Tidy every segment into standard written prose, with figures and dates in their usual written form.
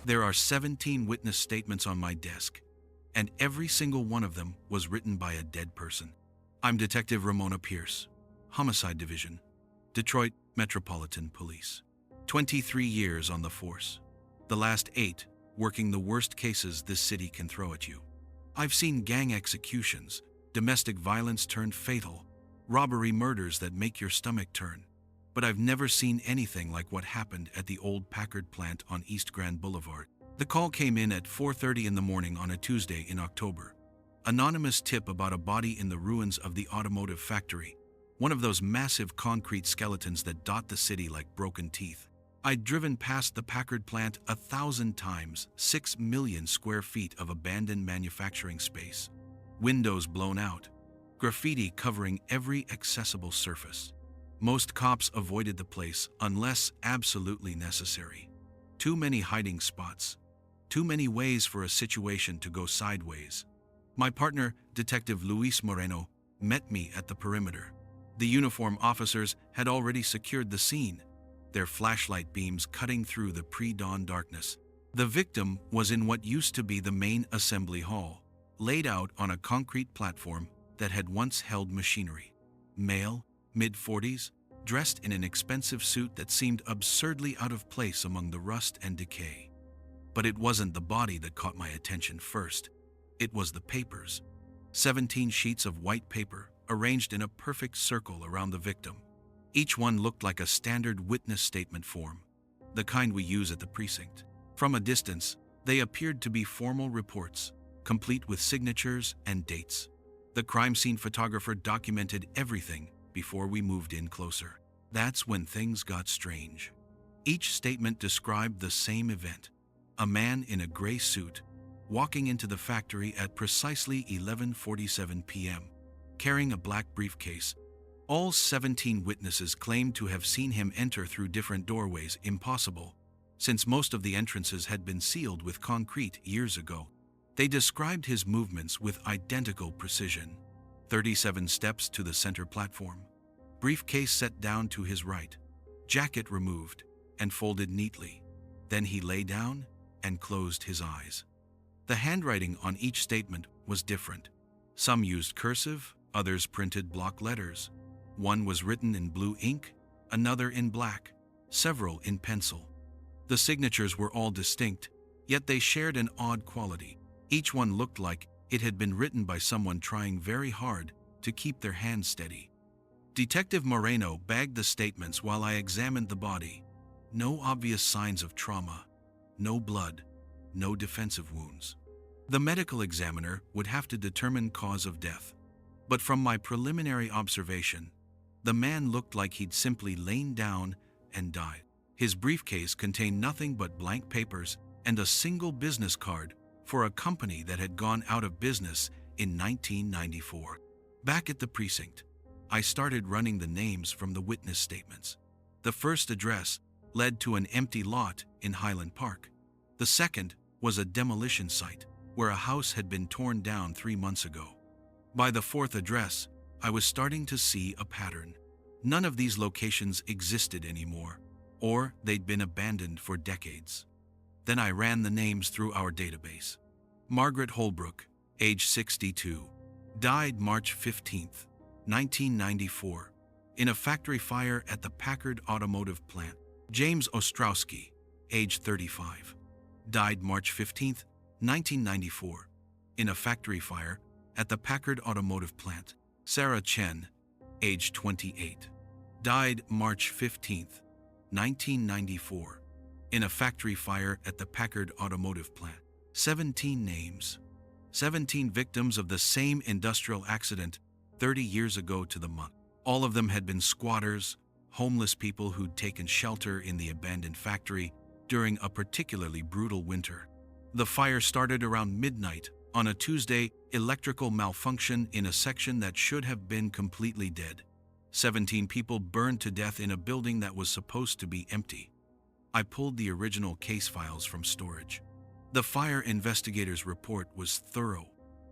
There are 17 witness statements on my desk, and every single one of them was written by a dead person. I'm Detective Ramona Pierce, Homicide Division, Detroit Metropolitan Police. 23 years on the force. The last 8 working the worst cases this city can throw at you. I've seen gang executions, domestic violence turned fatal, robbery murders that make your stomach turn. But I've never seen anything like what happened at the old Packard plant on East Grand Boulevard. The call came in at 4:30 in the morning on a Tuesday in October. Anonymous tip about a body in the ruins of the automotive factory, one of those massive concrete skeletons that dot the city like broken teeth. I'd driven past the Packard plant 1,000 times, 6 million square feet of abandoned manufacturing space. Windows blown out, graffiti covering every accessible surface. Most cops avoided the place unless absolutely necessary. Too many hiding spots. Too many ways for a situation to go sideways. My partner, Detective Luis Moreno, met me at the perimeter. The uniformed officers had already secured the scene, their flashlight beams cutting through the pre-dawn darkness. The victim was in what used to be the main assembly hall, laid out on a concrete platform that had once held machinery. Male, mid-40s, dressed in an expensive suit that seemed absurdly out of place among the rust and decay. But it wasn't the body that caught my attention first. It was the papers. 17 sheets of white paper arranged in a perfect circle around the victim. Each one looked like a standard witness statement form, the kind we use at the precinct. From a distance, they appeared to be formal reports, complete with signatures and dates. The crime scene photographer documented everything before we moved in closer. That's when things got strange. Each statement described the same event. A man in a gray suit, walking into the factory at precisely 11:47 p.m., carrying a black briefcase. All 17 witnesses claimed to have seen him enter through different doorways. Impossible, since most of the entrances had been sealed with concrete years ago. They described his movements with identical precision. 37 steps to the center platform. Briefcase set down to his right. Jacket removed and folded neatly. Then he lay down and closed his eyes. The handwriting on each statement was different. Some used cursive, others printed block letters. One was written in blue ink, another in black, several in pencil. The signatures were all distinct, yet they shared an odd quality. Each one looked like it had been written by someone trying very hard to keep their hands steady. Detective Moreno bagged the statements while I examined the body. No obvious signs of trauma, no blood, no defensive wounds. The medical examiner would have to determine cause of death. But from my preliminary observation, the man looked like he'd simply lain down and died. His briefcase contained nothing but blank papers and a single business card for a company that had gone out of business in 1994. Back at the precinct, I started running the names from the witness statements. The first address led to an empty lot in Highland Park. The second was a demolition site where a house had been torn down 3 months ago. By the fourth address, I was starting to see a pattern. None of these locations existed anymore, or they'd been abandoned for decades. Then I ran the names through our database. Margaret Holbrook, age 62, died March 15, 1994, in a factory fire at the Packard automotive plant. James Ostrowski, age 35, died March 15, 1994, in a factory fire at the Packard automotive plant. Sarah Chen, age 28, died March 15, 1994, in a factory fire at the Packard automotive plant. 17 names. 17 victims of the same industrial accident 30 years ago to the month. All of them had been squatters, homeless people who'd taken shelter in the abandoned factory during a particularly brutal winter. The fire started around midnight on a Tuesday. Electrical malfunction in a section that should have been completely dead. 17 people burned to death in a building that was supposed to be empty. I pulled the original case files from storage. The fire investigator's report was thorough,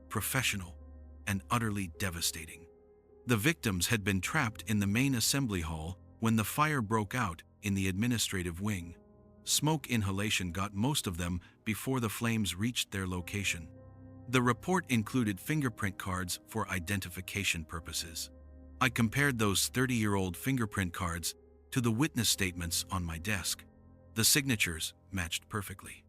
professional, and utterly devastating. The victims had been trapped in the main assembly hall when the fire broke out in the administrative wing. Smoke inhalation got most of them before the flames reached their location. The report included fingerprint cards for identification purposes. I compared those 30-year-old fingerprint cards to the witness statements on my desk. The signatures matched perfectly.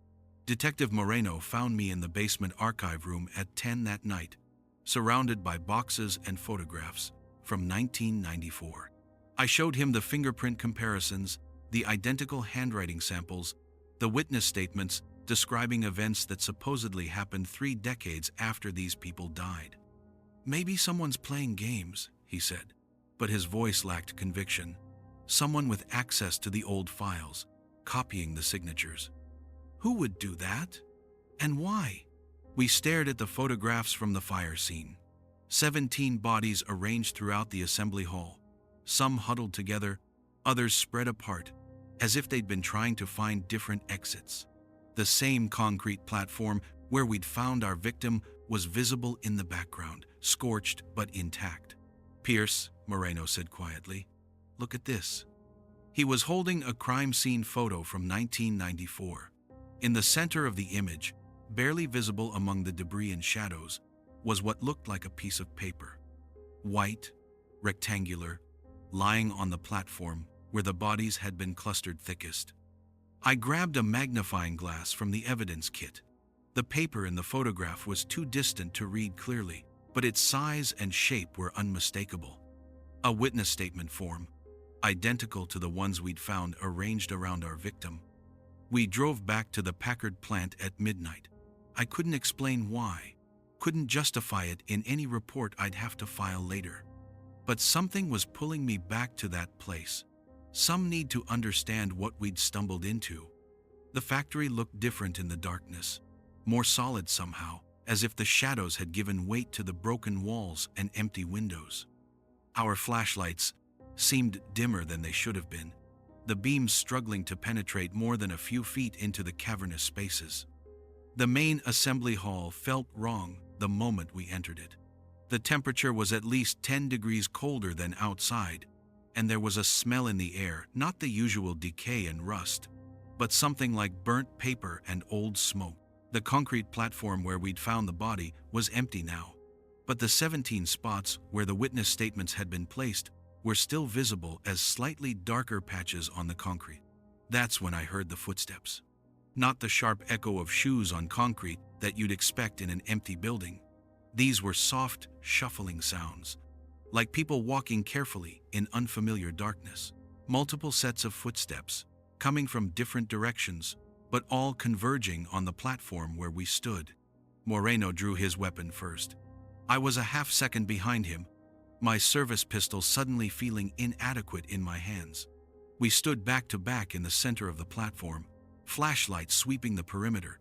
Detective Moreno found me in the basement archive room at 10 that night, surrounded by boxes and photographs from 1994. I showed him the fingerprint comparisons, the identical handwriting samples, the witness statements describing events that supposedly happened 3 decades after these people died. "Maybe someone's playing games," he said, but his voice lacked conviction. "Someone with access to the old files, copying the signatures. Who would do that? And why?" We stared at the photographs from the fire scene. 17 bodies arranged throughout the assembly hall, some huddled together, others spread apart, as if they'd been trying to find different exits. The same concrete platform where we'd found our victim was visible in the background, scorched but intact. "Pierce," Moreno said quietly, "look at this." He was holding a crime scene photo from 1994. In the center of the image, barely visible among the debris and shadows, was what looked like a piece of paper. White, rectangular, lying on the platform where the bodies had been clustered thickest. I grabbed a magnifying glass from the evidence kit. The paper in the photograph was too distant to read clearly, but its size and shape were unmistakable. A witness statement form, identical to the ones we'd found arranged around our victim. We drove back to the Packard plant at midnight. I couldn't explain why, couldn't justify it in any report I'd have to file later. But something was pulling me back to that place. Some need to understand what we'd stumbled into. The factory looked different in the darkness, more solid somehow, as if the shadows had given weight to the broken walls and empty windows. Our flashlights seemed dimmer than they should have been, the beams struggling to penetrate more than a few feet into the cavernous spaces. The main assembly hall felt wrong the moment we entered it. The temperature was at least 10 degrees colder than outside, and there was a smell in the air, not the usual decay and rust, but something like burnt paper and old smoke. The concrete platform where we'd found the body was empty now, but the 17 spots where the witness statements had been placed were still visible as slightly darker patches on the concrete. That's when I heard the footsteps. Not the sharp echo of shoes on concrete that you'd expect in an empty building. These were soft, shuffling sounds, like people walking carefully in unfamiliar darkness. Multiple sets of footsteps, coming from different directions, but all converging on the platform where we stood. Moreno drew his weapon first. I was a half-second behind him, my service pistol suddenly feeling inadequate in my hands. We stood back to back in the center of the platform, flashlights sweeping the perimeter,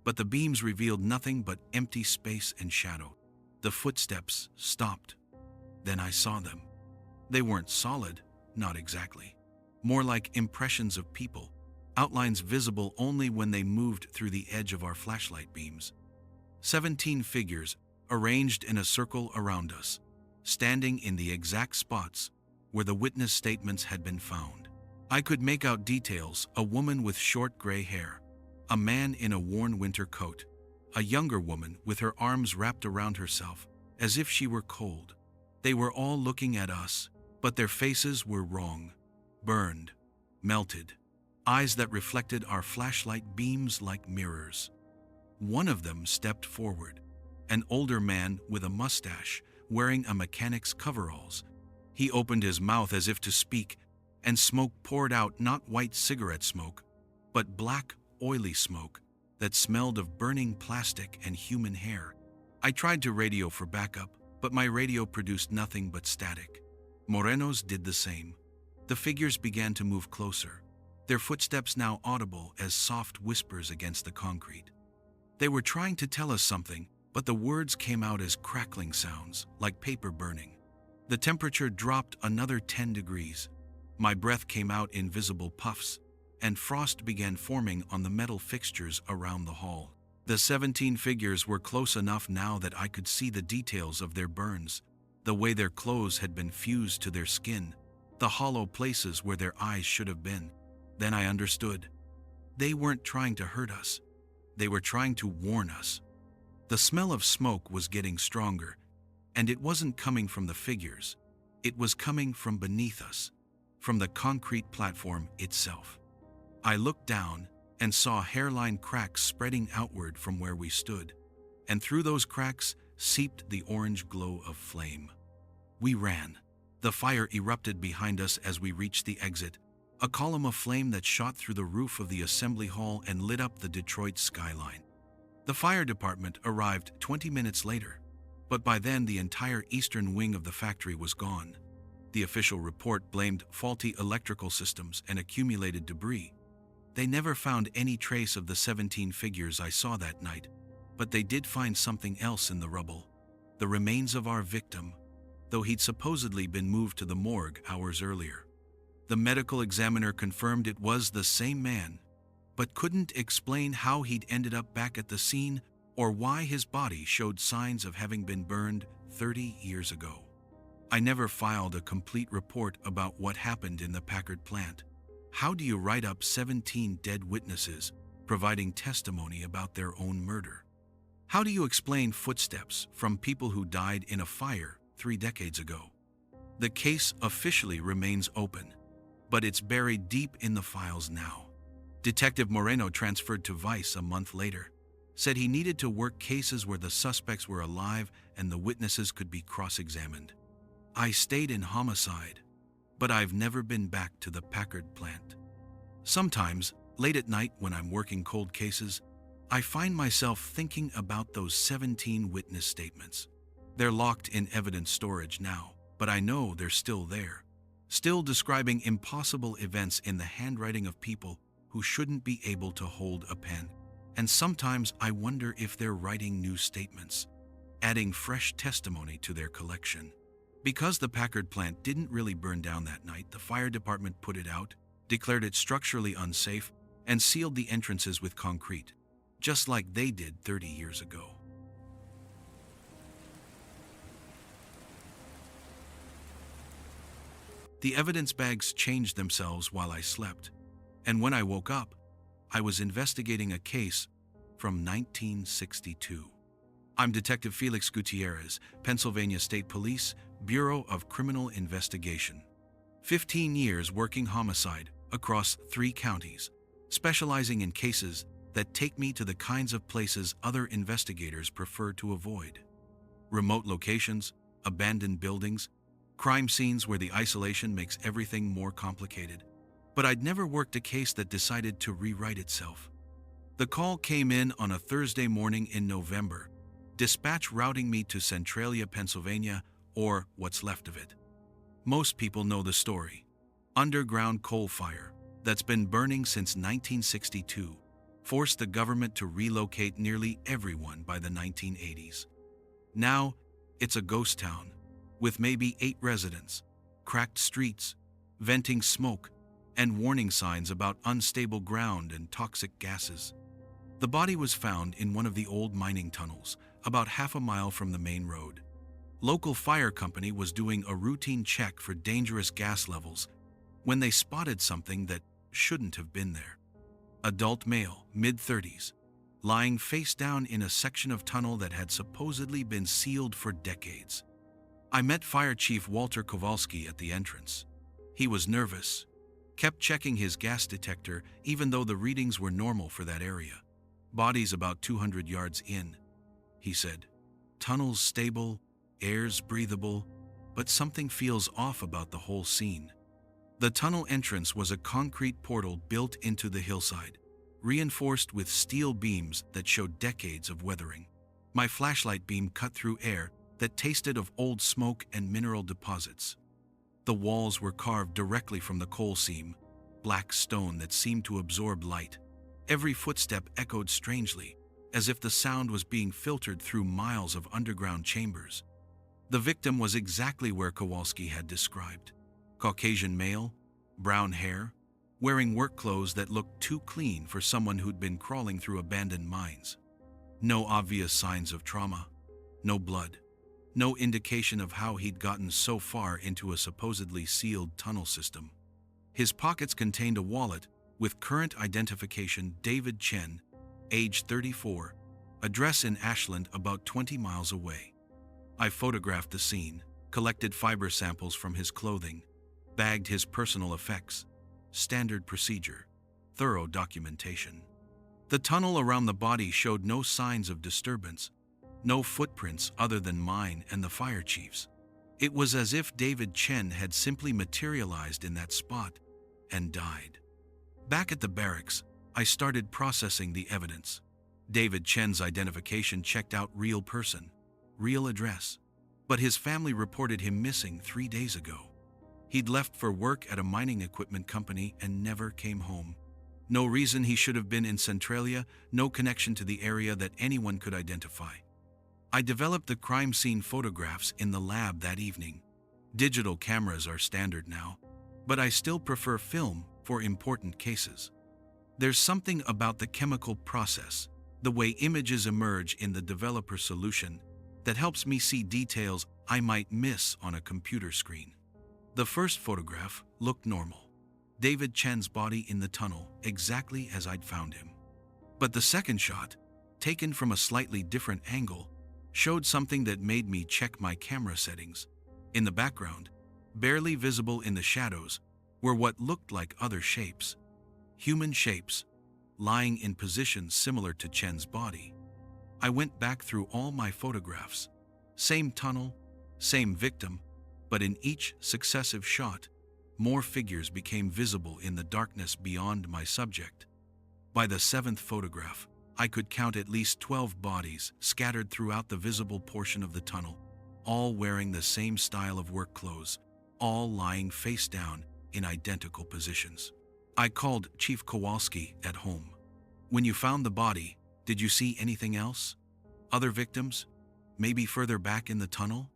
but the beams revealed nothing but empty space and shadow. The footsteps stopped. Then I saw them. They weren't solid, not exactly. More like impressions of people, outlines visible only when they moved through the edge of our flashlight beams. 17 figures arranged in a circle around us, standing in the exact spots where the witness statements had been found. I could make out details: a woman with short gray hair, a man in a worn winter coat, a younger woman with her arms wrapped around herself as if she were cold. They were all looking at us, but their faces were wrong, burned, melted, eyes that reflected our flashlight beams like mirrors. One of them stepped forward, an older man with a mustache, wearing a mechanic's coveralls. He opened his mouth as if to speak, and smoke poured out, not white cigarette smoke, but black, oily smoke that smelled of burning plastic and human hair. I tried to radio for backup, but my radio produced nothing but static. Moreno's did the same. The figures began to move closer, their footsteps now audible as soft whispers against the concrete. They were trying to tell us something, but the words came out as crackling sounds, like paper burning. The temperature dropped another 10 degrees. My breath came out in visible puffs, and frost began forming on the metal fixtures around the hall. The 17 figures were close enough now that I could see the details of their burns, the way their clothes had been fused to their skin, the hollow places where their eyes should have been. Then I understood. They weren't trying to hurt us. They were trying to warn us. The smell of smoke was getting stronger, and it wasn't coming from the figures. It was coming from beneath us, from the concrete platform itself. I looked down and saw hairline cracks spreading outward from where we stood, and through those cracks seeped the orange glow of flame. We ran. The fire erupted behind us as we reached the exit, a column of flame that shot through the roof of the assembly hall and lit up the Detroit skyline. The fire department arrived 20 minutes later, but by then the entire eastern wing of the factory was gone. The official report blamed faulty electrical systems and accumulated debris. They never found any trace of the 17 figures I saw that night, but they did find something else in the rubble: the remains of our victim, though he'd supposedly been moved to the morgue hours earlier. The medical examiner confirmed it was the same man, but couldn't explain how he'd ended up back at the scene or why his body showed signs of having been burned 30 years ago. I never filed a complete report about what happened in the Packard plant. How do you write up 17 dead witnesses providing testimony about their own murder? How do you explain footsteps from people who died in a fire 3 decades ago? The case officially remains open, but it's buried deep in the files now. Detective Moreno transferred to Vice a month later, said he needed to work cases where the suspects were alive and the witnesses could be cross-examined. I stayed in Homicide, but I've never been back to the Packard plant. Sometimes, late at night when I'm working cold cases, I find myself thinking about those 17 witness statements. They're locked in evidence storage now, but I know they're still there, still describing impossible events in the handwriting of people who shouldn't be able to hold a pen. And sometimes I wonder if they're writing new statements, adding fresh testimony to their collection. Because the Packard plant didn't really burn down that night, the fire department put it out, declared it structurally unsafe, and sealed the entrances with concrete, just like they did 30 years ago. The evidence bags changed themselves while I slept, and when I woke up, I was investigating a case from 1962. I'm Detective Felix Gutierrez, Pennsylvania State Police, Bureau of Criminal Investigation. 15 years working homicide across 3 counties, specializing in cases that take me to the kinds of places other investigators prefer to avoid. Remote locations, abandoned buildings, crime scenes where the isolation makes everything more complicated. But I'd never worked a case that decided to rewrite itself. The call came in on a Thursday morning in November, dispatch routing me to Centralia, Pennsylvania, or what's left of it. Most people know the story. Underground coal fire that's been burning since 1962 forced the government to relocate nearly everyone by the 1980s. Now, it's a ghost town, with maybe 8 residents, cracked streets, venting smoke, and warning signs about unstable ground and toxic gases. The body was found in one of the old mining tunnels, about half a mile from the main road. Local fire company was doing a routine check for dangerous gas levels when they spotted something that shouldn't have been there. Adult male, mid-30s, lying face down in a section of tunnel that had supposedly been sealed for decades. I met Fire Chief Walter Kowalski at the entrance. He was nervous, kept checking his gas detector even though the readings were normal for that area. Body's about 200 yards in, he said. Tunnels stable, air's breathable, but something feels off about the whole scene. The tunnel entrance was a concrete portal built into the hillside, reinforced with steel beams that showed decades of weathering. My flashlight beam cut through air that tasted of old smoke and mineral deposits. The walls were carved directly from the coal seam, black stone that seemed to absorb light. Every footstep echoed strangely, as if the sound was being filtered through miles of underground chambers. The victim was exactly where Kowalski had described. Caucasian male, brown hair, wearing work clothes that looked too clean for someone who'd been crawling through abandoned mines. No obvious signs of trauma, no blood, no indication of how he'd gotten so far into a supposedly sealed tunnel system. His pockets contained a wallet, with current identification David Chen, age 34, address in Ashland about 20 miles away. I photographed the scene, collected fiber samples from his clothing, bagged his personal effects. Standard procedure, thorough documentation. The tunnel around the body showed no signs of disturbance, no footprints other than mine and the fire chief's. It was as if David Chen had simply materialized in that spot and died. Back at the barracks, I started processing the evidence. David Chen's identification checked out: real person, real address. But his family reported him missing 3 days ago. He'd left for work at a mining equipment company and never came home. No reason he should have been in Centralia, no connection to the area that anyone could identify. I developed the crime scene photographs in the lab that evening. Digital cameras are standard now, but I still prefer film for important cases. There's something about the chemical process, the way images emerge in the developer solution, that helps me see details I might miss on a computer screen. The first photograph looked normal. David Chen's body in the tunnel, exactly as I'd found him. But the second shot, taken from a slightly different angle, showed something that made me check my camera settings. In the background, barely visible in the shadows, were what looked like other shapes. Human shapes, lying in positions similar to Chen's body. I went back through all my photographs. Same tunnel, same victim, but in each successive shot, more figures became visible in the darkness beyond my subject. By the seventh photograph, I could count at least 12 bodies scattered throughout the visible portion of the tunnel, all wearing the same style of work clothes, all lying face down in identical positions. I called Chief Kowalski at home. When you found the body, did you see anything else? Other victims? Maybe further back in the tunnel?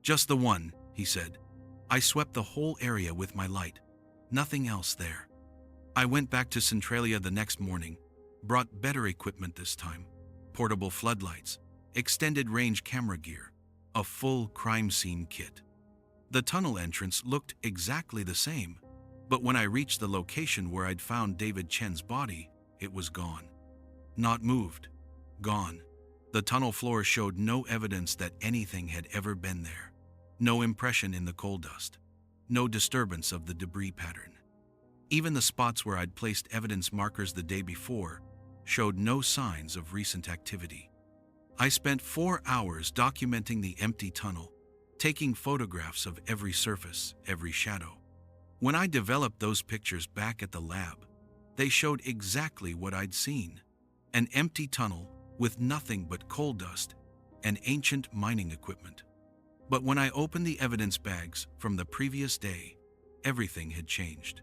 Just the one, he said. I swept the whole area with my light. Nothing else there. I went back to Centralia the next morning, brought better equipment this time. Portable floodlights, extended range camera gear, a full crime scene kit. The tunnel entrance looked exactly the same, but when I reached the location where I'd found David Chen's body, it was gone. Not moved. Gone. The tunnel floor showed no evidence that anything had ever been there. No impression in the coal dust. No disturbance of the debris pattern. Even the spots where I'd placed evidence markers the day before showed no signs of recent activity. I spent 4 hours documenting the empty tunnel, taking photographs of every surface, every shadow. When I developed those pictures back at the lab, they showed exactly what I'd seen. An empty tunnel with nothing but coal dust and ancient mining equipment. But when I opened the evidence bags from the previous day, everything had changed.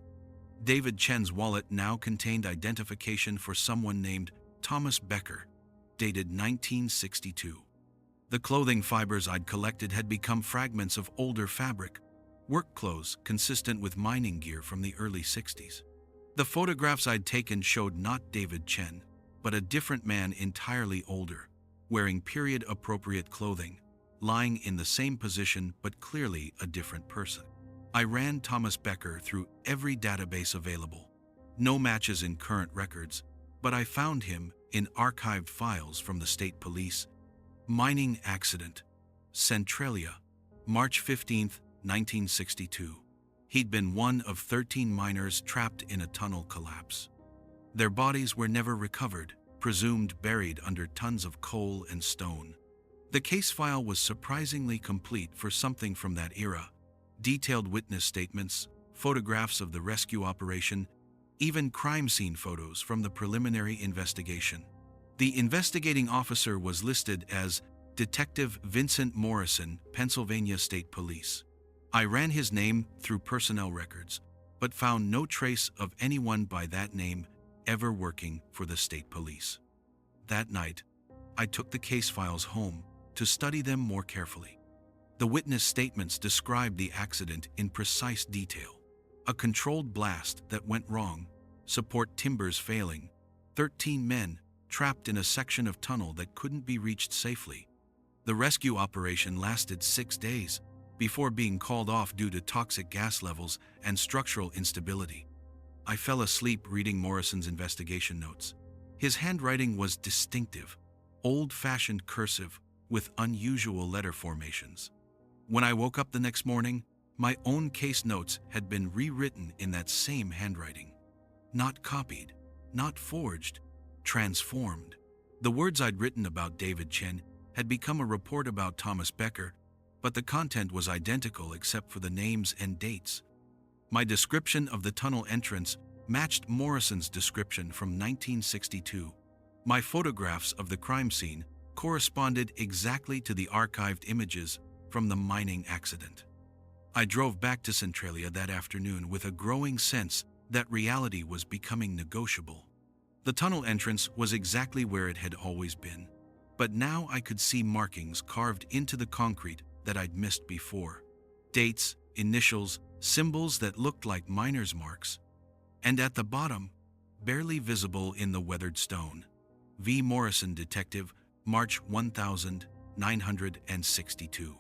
David Chen's wallet now contained identification for someone named Thomas Becker, dated 1962. The clothing fibers I'd collected had become fragments of older fabric, work clothes consistent with mining gear from the early 60s. The photographs I'd taken showed not David Chen, but a different man entirely older, wearing period-appropriate clothing, lying in the same position but clearly a different person. I ran Thomas Becker through every database available. No matches in current records, but I found him in archived files from the state police. Mining accident. Centralia, March 15, 1962. He'd been one of 13 miners trapped in a tunnel collapse. Their bodies were never recovered, presumed buried under tons of coal and stone. The case file was surprisingly complete for something from that era. Detailed witness statements, photographs of the rescue operation, even crime scene photos from the preliminary investigation. The investigating officer was listed as Detective Vincent Morrison, Pennsylvania State Police. I ran his name through personnel records, but found no trace of anyone by that name ever working for the state police. That night, I took the case files home to study them more carefully. The witness statements described the accident in precise detail. A controlled blast that went wrong, support timbers failing, 13 men trapped in a section of tunnel that couldn't be reached safely. The rescue operation lasted 6 days before being called off due to toxic gas levels and structural instability. I fell asleep reading Morrison's investigation notes. His handwriting was distinctive, old-fashioned cursive with unusual letter formations. When I woke up the next morning, my own case notes had been rewritten in that same handwriting. Not copied, not forged, transformed. The words I'd written about David Chen had become a report about Thomas Becker, but the content was identical except for the names and dates. My description of the tunnel entrance matched Morrison's description from 1962. My photographs of the crime scene corresponded exactly to the archived images from the mining accident. I drove back to Centralia that afternoon with a growing sense that reality was becoming negotiable. The tunnel entrance was exactly where it had always been, but now I could see markings carved into the concrete that I'd missed before. Dates, initials, symbols that looked like miners' marks. And at the bottom, barely visible in the weathered stone, V. Morrison, Detective, March 1962.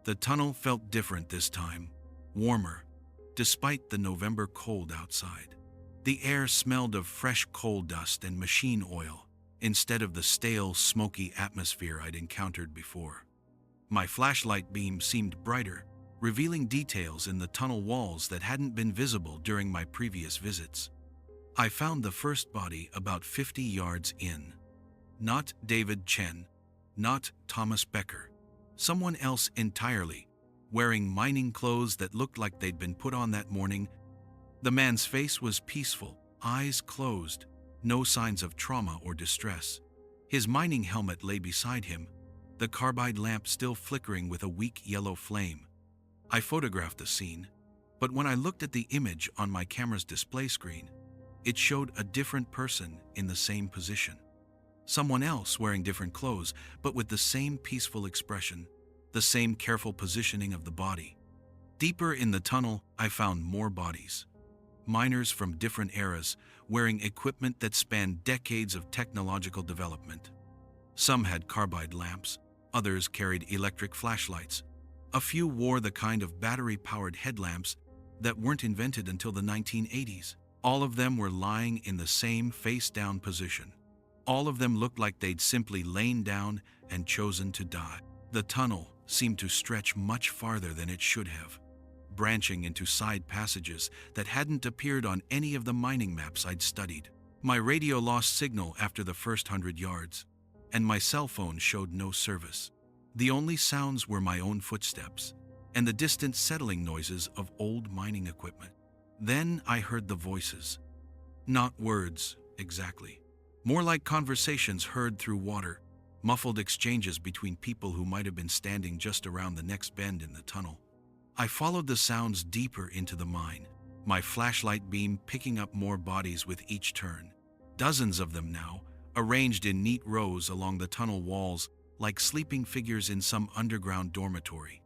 The tunnel felt different this time, warmer, despite the November cold outside. The air smelled of fresh coal dust and machine oil, instead of the stale, smoky atmosphere I'd encountered before. My flashlight beam seemed brighter, revealing details in the tunnel walls that hadn't been visible during my previous visits. I found the first body about 50 yards in. Not David Chen, not Thomas Becker. Someone else entirely, wearing mining clothes that looked like they'd been put on that morning. The man's face was peaceful, eyes closed, no signs of trauma or distress. His mining helmet lay beside him, the carbide lamp still flickering with a weak yellow flame. I photographed the scene, but when I looked at the image on my camera's display screen, it showed a different person in the same position. Someone else wearing different clothes, but with the same peaceful expression, the same careful positioning of the body. Deeper in the tunnel, I found more bodies. Miners from different eras, wearing equipment that spanned decades of technological development. Some had carbide lamps, others carried electric flashlights. A few wore the kind of battery-powered headlamps that weren't invented until the 1980s. All of them were lying in the same face-down position. All of them looked like they'd simply lain down and chosen to die. The tunnel seemed to stretch much farther than it should have, branching into side passages that hadn't appeared on any of the mining maps I'd studied. My radio lost signal after the first 100 yards, and my cell phone showed no service. The only sounds were my own footsteps and the distant settling noises of old mining equipment. Then I heard the voices. Not words, exactly. More like conversations heard through water, muffled exchanges between people who might have been standing just around the next bend in the tunnel. I followed the sounds deeper into the mine, my flashlight beam picking up more bodies with each turn. Dozens of them now, arranged in neat rows along the tunnel walls like sleeping figures in some underground dormitory.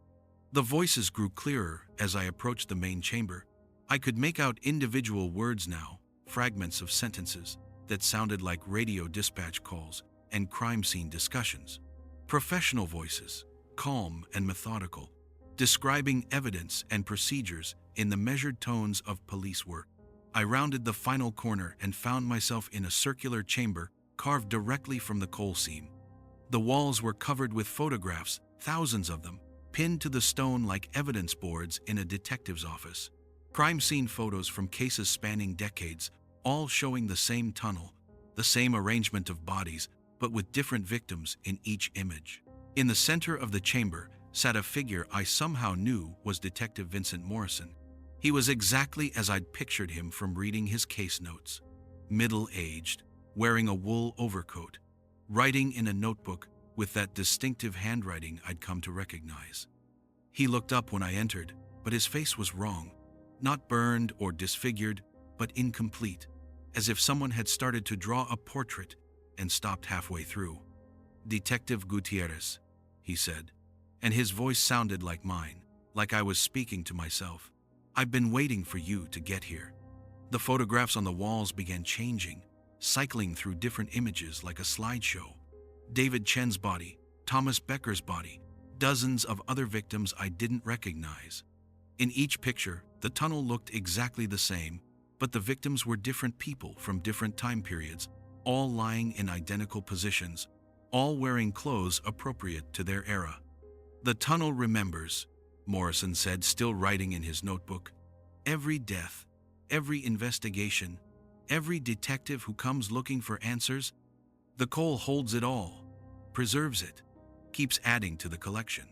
The voices grew clearer as I approached the main chamber. I could make out individual words now, fragments of sentences that sounded like radio dispatch calls and crime scene discussions. Professional voices, calm and methodical, describing evidence and procedures in the measured tones of police work. I rounded the final corner and found myself in a circular chamber carved directly from the coal seam. The walls were covered with photographs, thousands of them, pinned to the stone like evidence boards in a detective's office. Crime scene photos from cases spanning decades, all showing the same tunnel, the same arrangement of bodies, but with different victims in each image. In the center of the chamber sat a figure I somehow knew was Detective Vincent Morrison. He was exactly as I'd pictured him from reading his case notes. Middle-aged, wearing a wool overcoat, writing in a notebook with that distinctive handwriting I'd come to recognize. He looked up when I entered, but his face was wrong. Not burned or disfigured, but incomplete, as if someone had started to draw a portrait and stopped halfway through. "Detective Gutierrez," he said, and his voice sounded like mine, like I was speaking to myself. "I've been waiting for you to get here." The photographs on the walls began changing, cycling through different images like a slideshow. David Chen's body, Thomas Becker's body, dozens of other victims I didn't recognize. In each picture, the tunnel looked exactly the same, but the victims were different people from different time periods, all lying in identical positions, all wearing clothes appropriate to their era. "The tunnel remembers," Morrison said, still writing in his notebook. "Every death, every investigation, every detective who comes looking for answers. The coal holds it all, preserves it, keeps adding to the collection."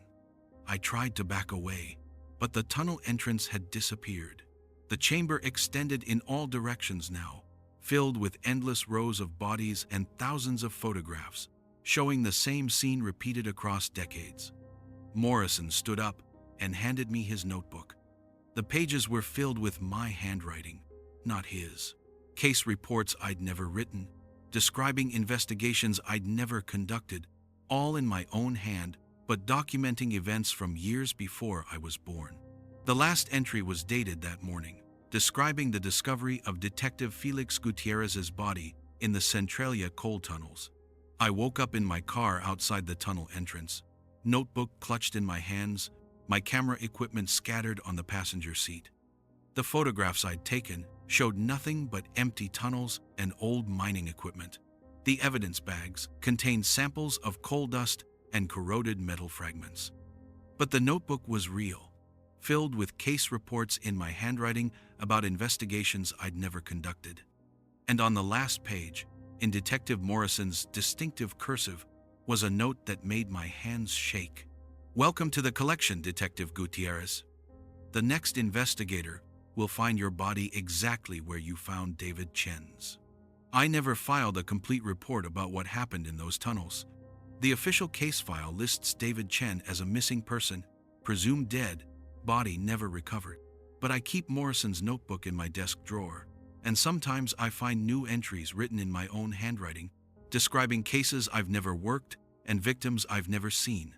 I tried to back away, but the tunnel entrance had disappeared. The chamber extended in all directions now, filled with endless rows of bodies and thousands of photographs, showing the same scene repeated across decades. Morrison stood up and handed me his notebook. The pages were filled with my handwriting, not his. Case reports I'd never written, describing investigations I'd never conducted, all in my own hand, but documenting events from years before I was born. The last entry was dated that morning, describing the discovery of Detective Felix Gutierrez's body in the Centralia coal tunnels. I woke up in my car outside the tunnel entrance, notebook clutched in my hands, my camera equipment scattered on the passenger seat. The photographs I'd taken showed nothing but empty tunnels and old mining equipment. The evidence bags contained samples of coal dust and corroded metal fragments. But the notebook was real, filled with case reports in my handwriting about investigations I'd never conducted. And on the last page, in Detective Morrison's distinctive cursive, was a note that made my hands shake. "Welcome to the collection, Detective Gutierrez. The next investigator will find your body exactly where you found David Chen's." I never filed a complete report about what happened in those tunnels. The official case file lists David Chen as a missing person, presumed dead, body never recovered. But I keep Morrison's notebook in my desk drawer, and sometimes I find new entries written in my own handwriting, describing cases I've never worked and victims I've never seen.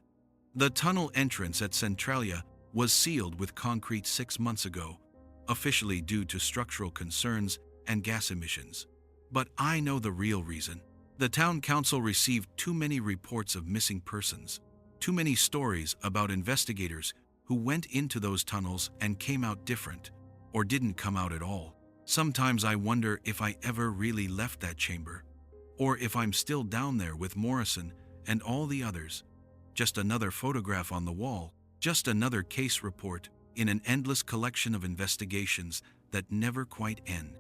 The tunnel entrance at Centralia was sealed with concrete 6 months ago, officially due to structural concerns and gas emissions. But I know the real reason. The town council received too many reports of missing persons, too many stories about investigators who went into those tunnels and came out different, or didn't come out at all. Sometimes I wonder if I ever really left that chamber, or if I'm still down there with Morrison and all the others. Just another photograph on the wall, just another case report in an endless collection of investigations that never quite end.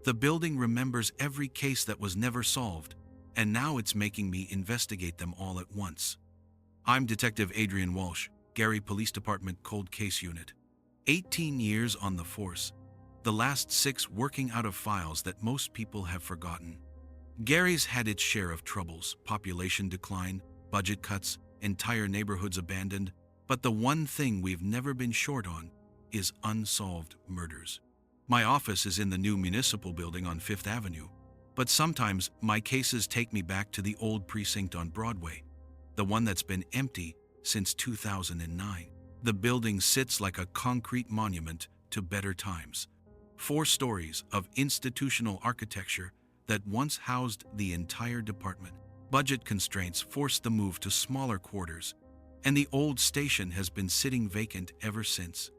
The building remembers every case that was never solved, and now it's making me investigate them all at once. I'm Detective Adrian Walsh, Gary Police Department Cold Case Unit. 18 years on the force, the last 6 working out of files that most people have forgotten. Gary's had its share of troubles: population decline, budget cuts, entire neighborhoods abandoned, but the one thing we've never been short on is unsolved murders. My office is in the new municipal building on 5th Avenue, but sometimes my cases take me back to the old precinct on Broadway, the one that's been empty since 2009. The building sits like a concrete monument to better times. 4 stories of institutional architecture that once housed the entire department. Budget constraints forced the move to smaller quarters, and the old station has been sitting vacant ever since,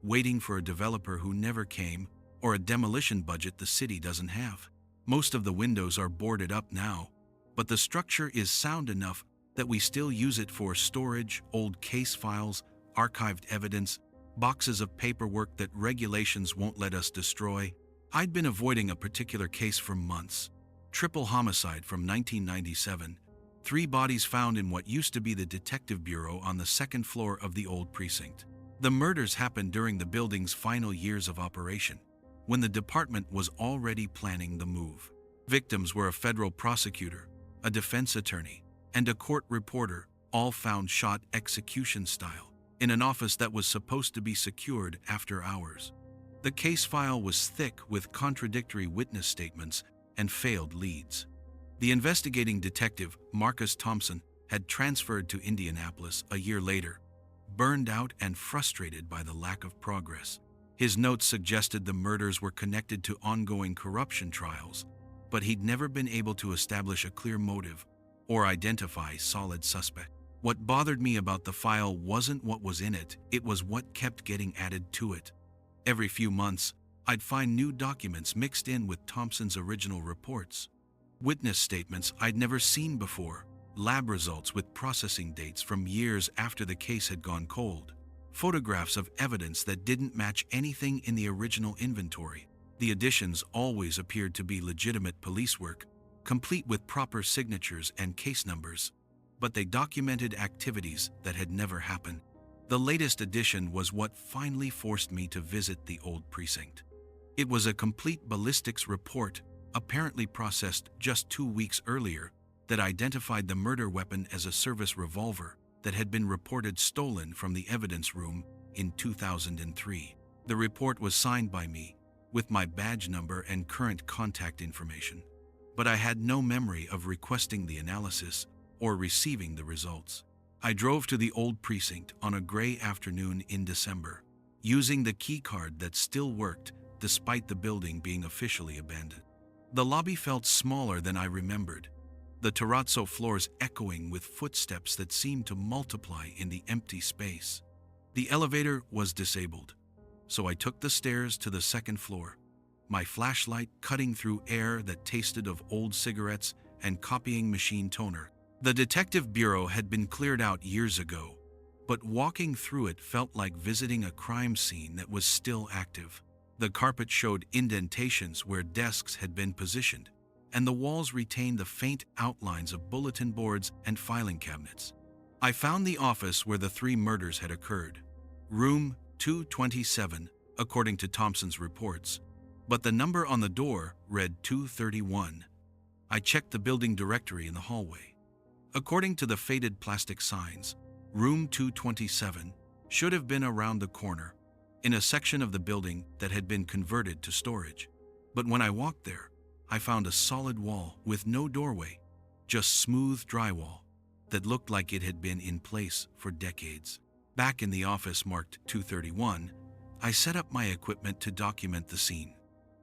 waiting for a developer who never came or a demolition budget the city doesn't have. Most of the windows are boarded up now, but the structure is sound enough that we still use it for storage, old case files, archived evidence, boxes of paperwork that regulations won't let us destroy. I'd been avoiding a particular case for months. Triple homicide from 1997. 3 bodies found in what used to be the detective bureau on the 2nd floor of the old precinct. The murders happened during the building's final years of operation, when the department was already planning the move. Victims were a federal prosecutor, a defense attorney, and a court reporter, all found shot execution style, in an office that was supposed to be secured after hours. The case file was thick with contradictory witness statements and failed leads. The investigating detective, Marcus Thompson, had transferred to Indianapolis a year later, burned out and frustrated by the lack of progress. His notes suggested the murders were connected to ongoing corruption trials, but he'd never been able to establish a clear motive or identify solid suspects. What bothered me about the file wasn't what was in it, it was what kept getting added to it. Every few months, I'd find new documents mixed in with Thompson's original reports. Witness statements I'd never seen before, lab results with processing dates from years after the case had gone cold, photographs of evidence that didn't match anything in the original inventory. The additions always appeared to be legitimate police work, complete with proper signatures and case numbers, but they documented activities that had never happened. The latest addition was what finally forced me to visit the old precinct. It was a complete ballistics report, apparently processed just 2 weeks earlier, that identified the murder weapon as a service revolver that had been reported stolen from the evidence room in 2003. The report was signed by me, with my badge number and current contact information, but I had no memory of requesting the analysis or receiving the results. I drove to the old precinct on a gray afternoon in December, using the key card that still worked despite the building being officially abandoned. The lobby felt smaller than I remembered, the terrazzo floors echoing with footsteps that seemed to multiply in the empty space. The elevator was disabled, so I took the stairs to the second floor, my flashlight cutting through air that tasted of old cigarettes and copying machine toner. The detective bureau had been cleared out years ago, but walking through it felt like visiting a crime scene that was still active. The carpet showed indentations where desks had been positioned, and the walls retained the faint outlines of bulletin boards and filing cabinets. I found the office where the 3 murders had occurred, room 227, according to Thompson's reports, but the number on the door read 231. I checked the building directory in the hallway. According to the faded plastic signs, room 227 should have been around the corner, in a section of the building that had been converted to storage. But when I walked there, I found a solid wall with no doorway, just smooth drywall that looked like it had been in place for decades. Back in the office marked 231, I set up my equipment to document the scene.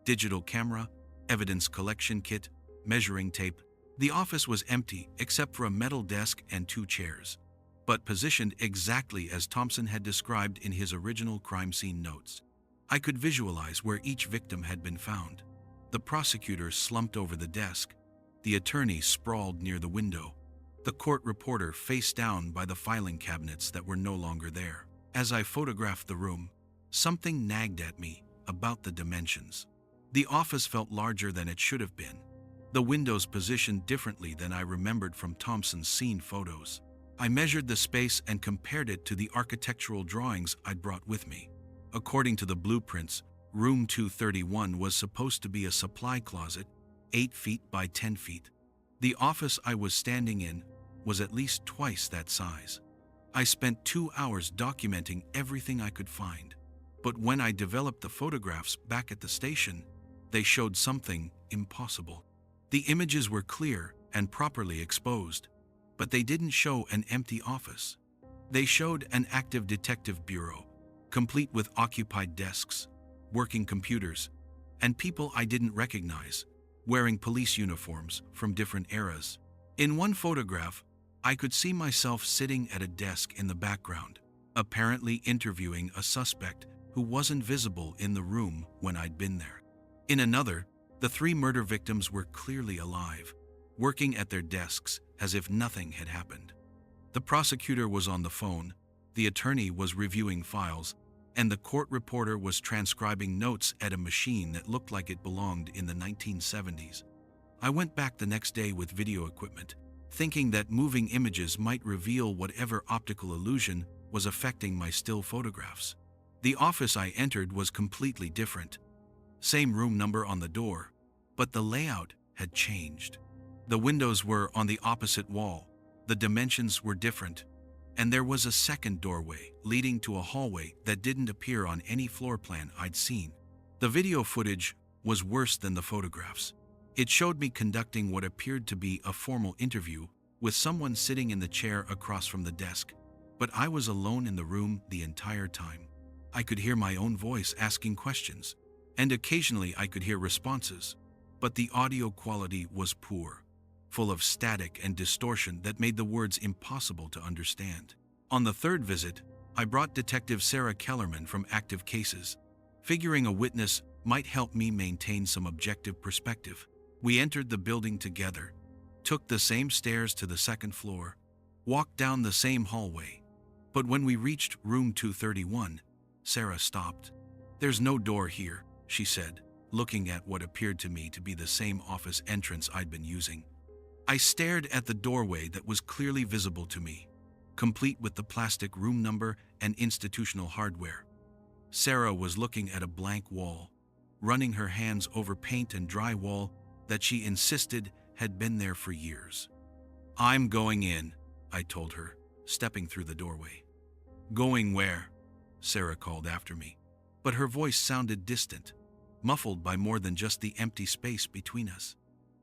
Digital camera, evidence collection kit, measuring tape. The office was empty except for a metal desk and 2 chairs, but positioned exactly as Thompson had described in his original crime scene notes. I could visualize where each victim had been found. The prosecutor slumped over the desk, the attorney sprawled near the window, the court reporter face down by the filing cabinets that were no longer there. As I photographed the room, something nagged at me about the dimensions. The office felt larger than it should have been, the windows positioned differently than I remembered from Thompson's scene photos. I measured the space and compared it to the architectural drawings I'd brought with me. According to the blueprints, room 231 was supposed to be a supply closet, 8 feet by 10 feet. The office I was standing in was at least twice that size. I spent 2 hours documenting everything I could find, but when I developed the photographs back at the station, they showed something impossible. The images were clear and properly exposed, but they didn't show an empty office. They showed an active detective bureau, complete with occupied desks, working computers, and people I didn't recognize, wearing police uniforms from different eras. In one photograph, I could see myself sitting at a desk in the background, apparently interviewing a suspect who wasn't visible in the room when I'd been there. In another, the 3 murder victims were clearly alive, working at their desks as if nothing had happened. The prosecutor was on the phone, the attorney was reviewing files, and the court reporter was transcribing notes at a machine that looked like it belonged in the 1970s. I went back the next day with video equipment, thinking that moving images might reveal whatever optical illusion was affecting my still photographs. The office I entered was completely different. Same room number on the door, but the layout had changed. The windows were on the opposite wall, the dimensions were different, and there was a second doorway leading to a hallway that didn't appear on any floor plan I'd seen. The video footage was worse than the photographs. It showed me conducting what appeared to be a formal interview with someone sitting in the chair across from the desk, but I was alone in the room the entire time. I could hear my own voice asking questions, and occasionally I could hear responses, but the audio quality was poor. full of static and distortion that made the words impossible to understand. On the third visit, I brought Detective Sarah Kellerman from Active Cases, figuring a witness might help me maintain some objective perspective. We entered the building together, took the same stairs to the second floor, walked down the same hallway. But when we reached room 231, Sarah stopped. "There's no door here," she said, looking at what appeared to me to be the same office entrance I'd been using. I stared at the doorway that was clearly visible to me, complete with the plastic room number and institutional hardware. Sarah was looking at a blank wall, running her hands over paint and drywall that she insisted had been there for years. "I'm going in," I told her, stepping through the doorway. "Going where?" Sarah called after me, but her voice sounded distant, muffled by more than just the empty space between us.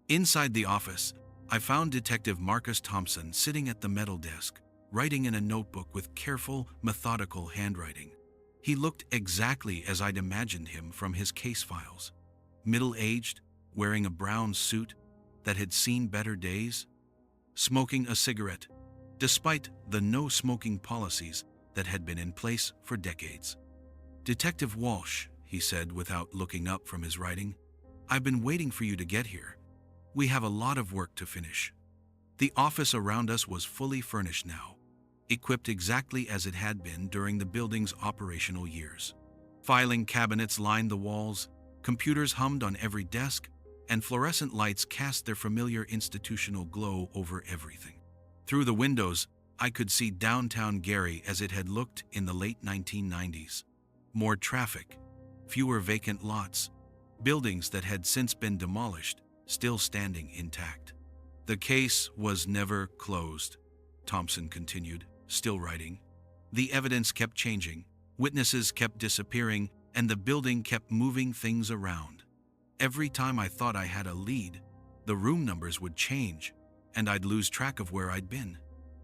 Inside the office, I found Detective Marcus Thompson sitting at the metal desk, writing in a notebook with careful, methodical handwriting. He looked exactly as I'd imagined him from his case files. Middle-aged, wearing a brown suit that had seen better days, smoking a cigarette, despite the no-smoking policies that had been in place for decades. "Detective Walsh," he said without looking up from his writing, "I've been waiting for you to get here. We have a lot of work to finish." The office around us was fully furnished now, equipped exactly as it had been during the building's operational years. Filing cabinets lined the walls, computers hummed on every desk, and fluorescent lights cast their familiar institutional glow over everything. Through the windows, I could see downtown Gary as it had looked in the late 1990s. More traffic, fewer vacant lots, buildings that had since been demolished, still standing intact. "The case was never closed," Thompson continued, still writing. "The evidence kept changing, witnesses kept disappearing, and the building kept moving things around. Every time I thought I had a lead, the room numbers would change, and I'd lose track of where I'd been."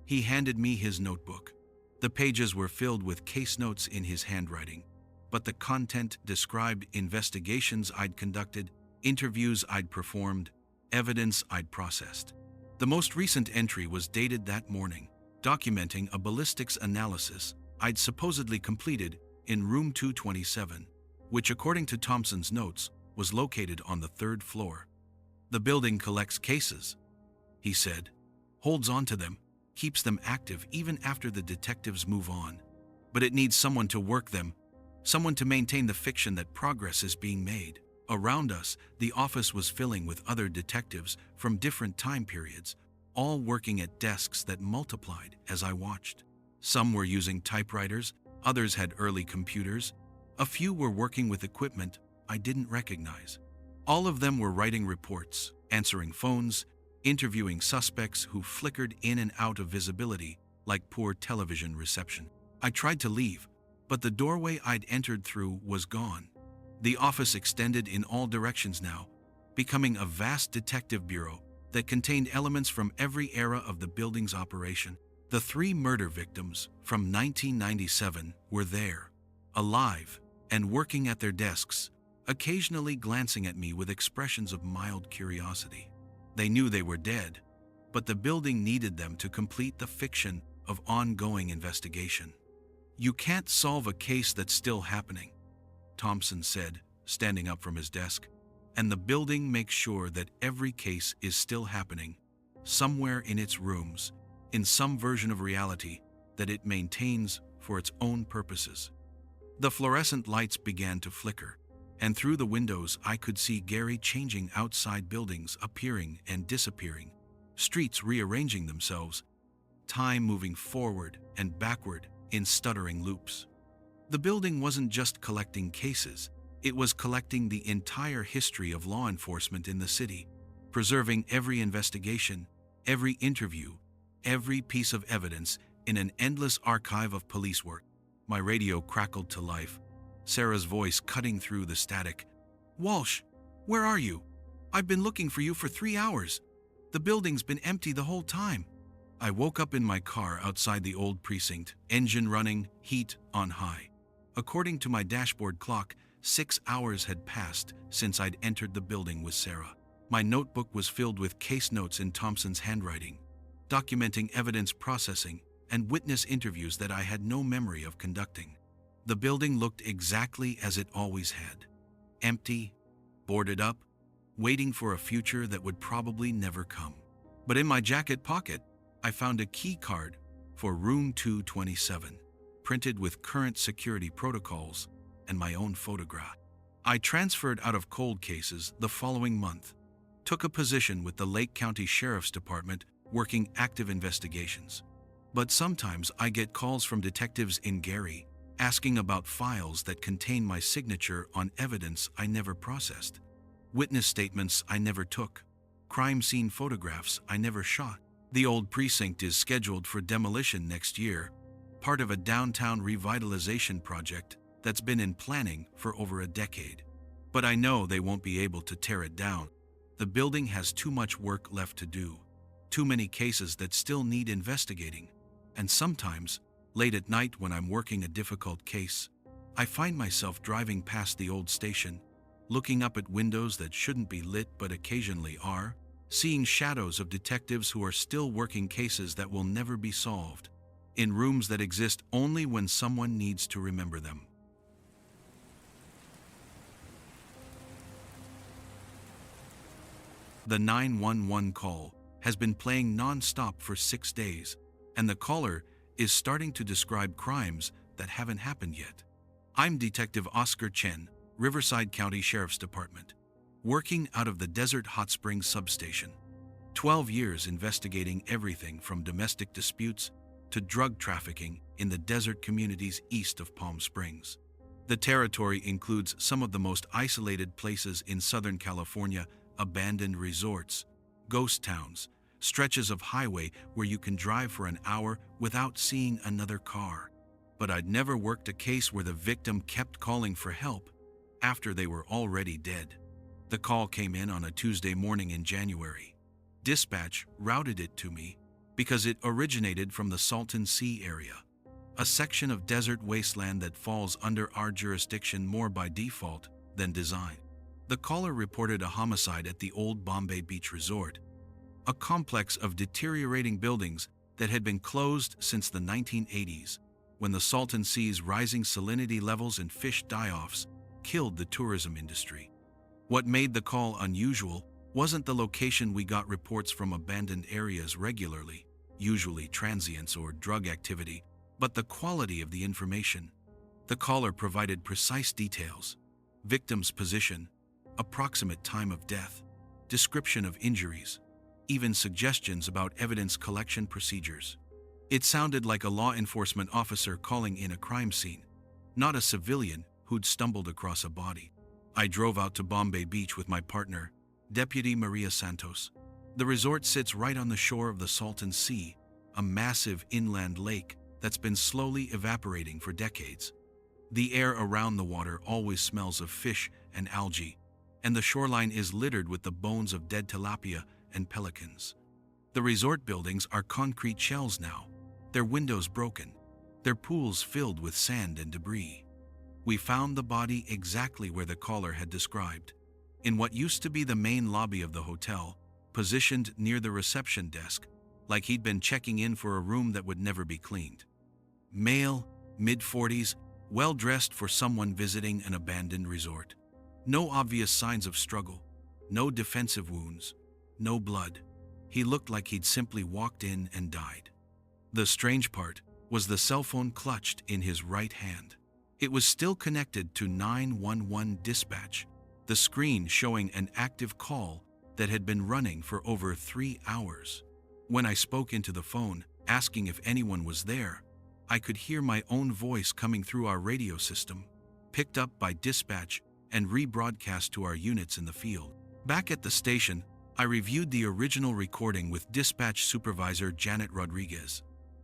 He handed me his notebook. The pages were filled with case notes in his handwriting, but the content described investigations I'd conducted, interviews I'd performed, evidence I'd processed. The most recent entry was dated that morning, documenting a ballistics analysis I'd supposedly completed in room 227, which, according to Thompson's notes, was located on the third floor. "The building collects cases," he said, "holds on to them, keeps them active even after the detectives move on. But it needs someone to work them, someone to maintain the fiction that progress is being made." Around us, the office was filling with other detectives from different time periods, all working at desks that multiplied as I watched. Some were using typewriters, others had early computers, a few were working with equipment I didn't recognize. All of them were writing reports, answering phones, interviewing suspects who flickered in and out of visibility like poor television reception. I tried to leave, but the doorway I'd entered through was gone. The office extended in all directions now, becoming a vast detective bureau that contained elements from every era of the building's operation. The 3 murder victims from 1997 were there, alive and working at their desks, occasionally glancing at me with expressions of mild curiosity. They knew they were dead, but the building needed them to complete the fiction of ongoing investigation. "You can't solve a case that's still happening," Thompson said, standing up from his desk, "and the building makes sure that every case is still happening, somewhere in its rooms, in some version of reality that it maintains for its own purposes." The fluorescent lights began to flicker, and through the windows I could see Gary changing outside buildings, appearing and disappearing, streets rearranging themselves, time moving forward and backward in stuttering loops. The building wasn't just collecting cases, it was collecting the entire history of law enforcement in the city, preserving every investigation, every interview, every piece of evidence in an endless archive of police work. My radio crackled to life, Sarah's voice cutting through the static. "Walsh, where are you? I've been looking for you for 3 hours. The building's been empty the whole time." I woke up in my car outside the old precinct, engine running, heat on high. According to my dashboard clock, 6 hours had passed since I'd entered the building with Sarah. My notebook was filled with case notes in Thompson's handwriting, documenting evidence processing and witness interviews that I had no memory of conducting. The building looked exactly as it always had. Empty, boarded up, waiting for a future that would probably never come. But in my jacket pocket, I found a key card for room 227, printed with current security protocols and my own photograph. I transferred out of cold cases the following month, took a position with the Lake County Sheriff's Department working active investigations. But sometimes I get calls from detectives in Gary asking about files that contain my signature on evidence I never processed, witness statements I never took, crime scene photographs I never shot. The old precinct is scheduled for demolition next year, part of a downtown revitalization project that's been in planning for over a decade. But I know they won't be able to tear it down. The building has too much work left to do, too many cases that still need investigating, and sometimes, late at night when I'm working a difficult case, I find myself driving past the old station, looking up at windows that shouldn't be lit but occasionally are, seeing shadows of detectives who are still working cases that will never be solved, in rooms that exist only when someone needs to remember them. The 911 call has been playing non-stop for 6 days, and the caller is starting to describe crimes that haven't happened yet. I'm Detective Oscar Chen, Riverside County Sheriff's Department, working out of the Desert Hot Springs substation. 12 years investigating everything from domestic disputes to drug trafficking in the desert communities east of Palm Springs. The territory includes some of the most isolated places in Southern California, abandoned resorts, ghost towns, stretches of highway where you can drive for an hour without seeing another car. But I'd never worked a case where the victim kept calling for help after they were already dead. The call came in on a Tuesday morning in January. Dispatch routed it to me because it originated from the Salton Sea area, a section of desert wasteland that falls under our jurisdiction more by default than design. The caller reported a homicide at the old Bombay Beach Resort, a complex of deteriorating buildings that had been closed since the 1980s, when the Salton Sea's rising salinity levels and fish die-offs killed the tourism industry. What made the call unusual wasn't the location. We got reports from abandoned areas regularly, usually transients or drug activity, but the quality of the information. The caller provided precise details: victim's position, approximate time of death, description of injuries, even suggestions about evidence collection procedures. It sounded like a law enforcement officer calling in a crime scene, not a civilian who'd stumbled across a body. I drove out to Bombay Beach with my partner, Deputy Maria Santos. The resort sits right on the shore of the Salton Sea, a massive inland lake that's been slowly evaporating for decades. The air around the water always smells of fish and algae, and the shoreline is littered with the bones of dead tilapia and pelicans. The resort buildings are concrete shells now, their windows broken, their pools filled with sand and debris. We found the body exactly where the caller had described, in what used to be the main lobby of the hotel, positioned near the reception desk, like he'd been checking in for a room that would never be cleaned. Male, mid-40s, well-dressed for someone visiting an abandoned resort. No obvious signs of struggle, no defensive wounds, no blood. He looked like he'd simply walked in and died. The strange part was the cell phone clutched in his right hand. It was still connected to 911 dispatch, the screen showing an active call that had been running for over 3 hours. When I spoke into the phone, asking if anyone was there, I could hear my own voice coming through our radio system, picked up by dispatch and rebroadcast to our units in the field. Back at the station, I reviewed the original recording with dispatch supervisor Janet Rodriguez.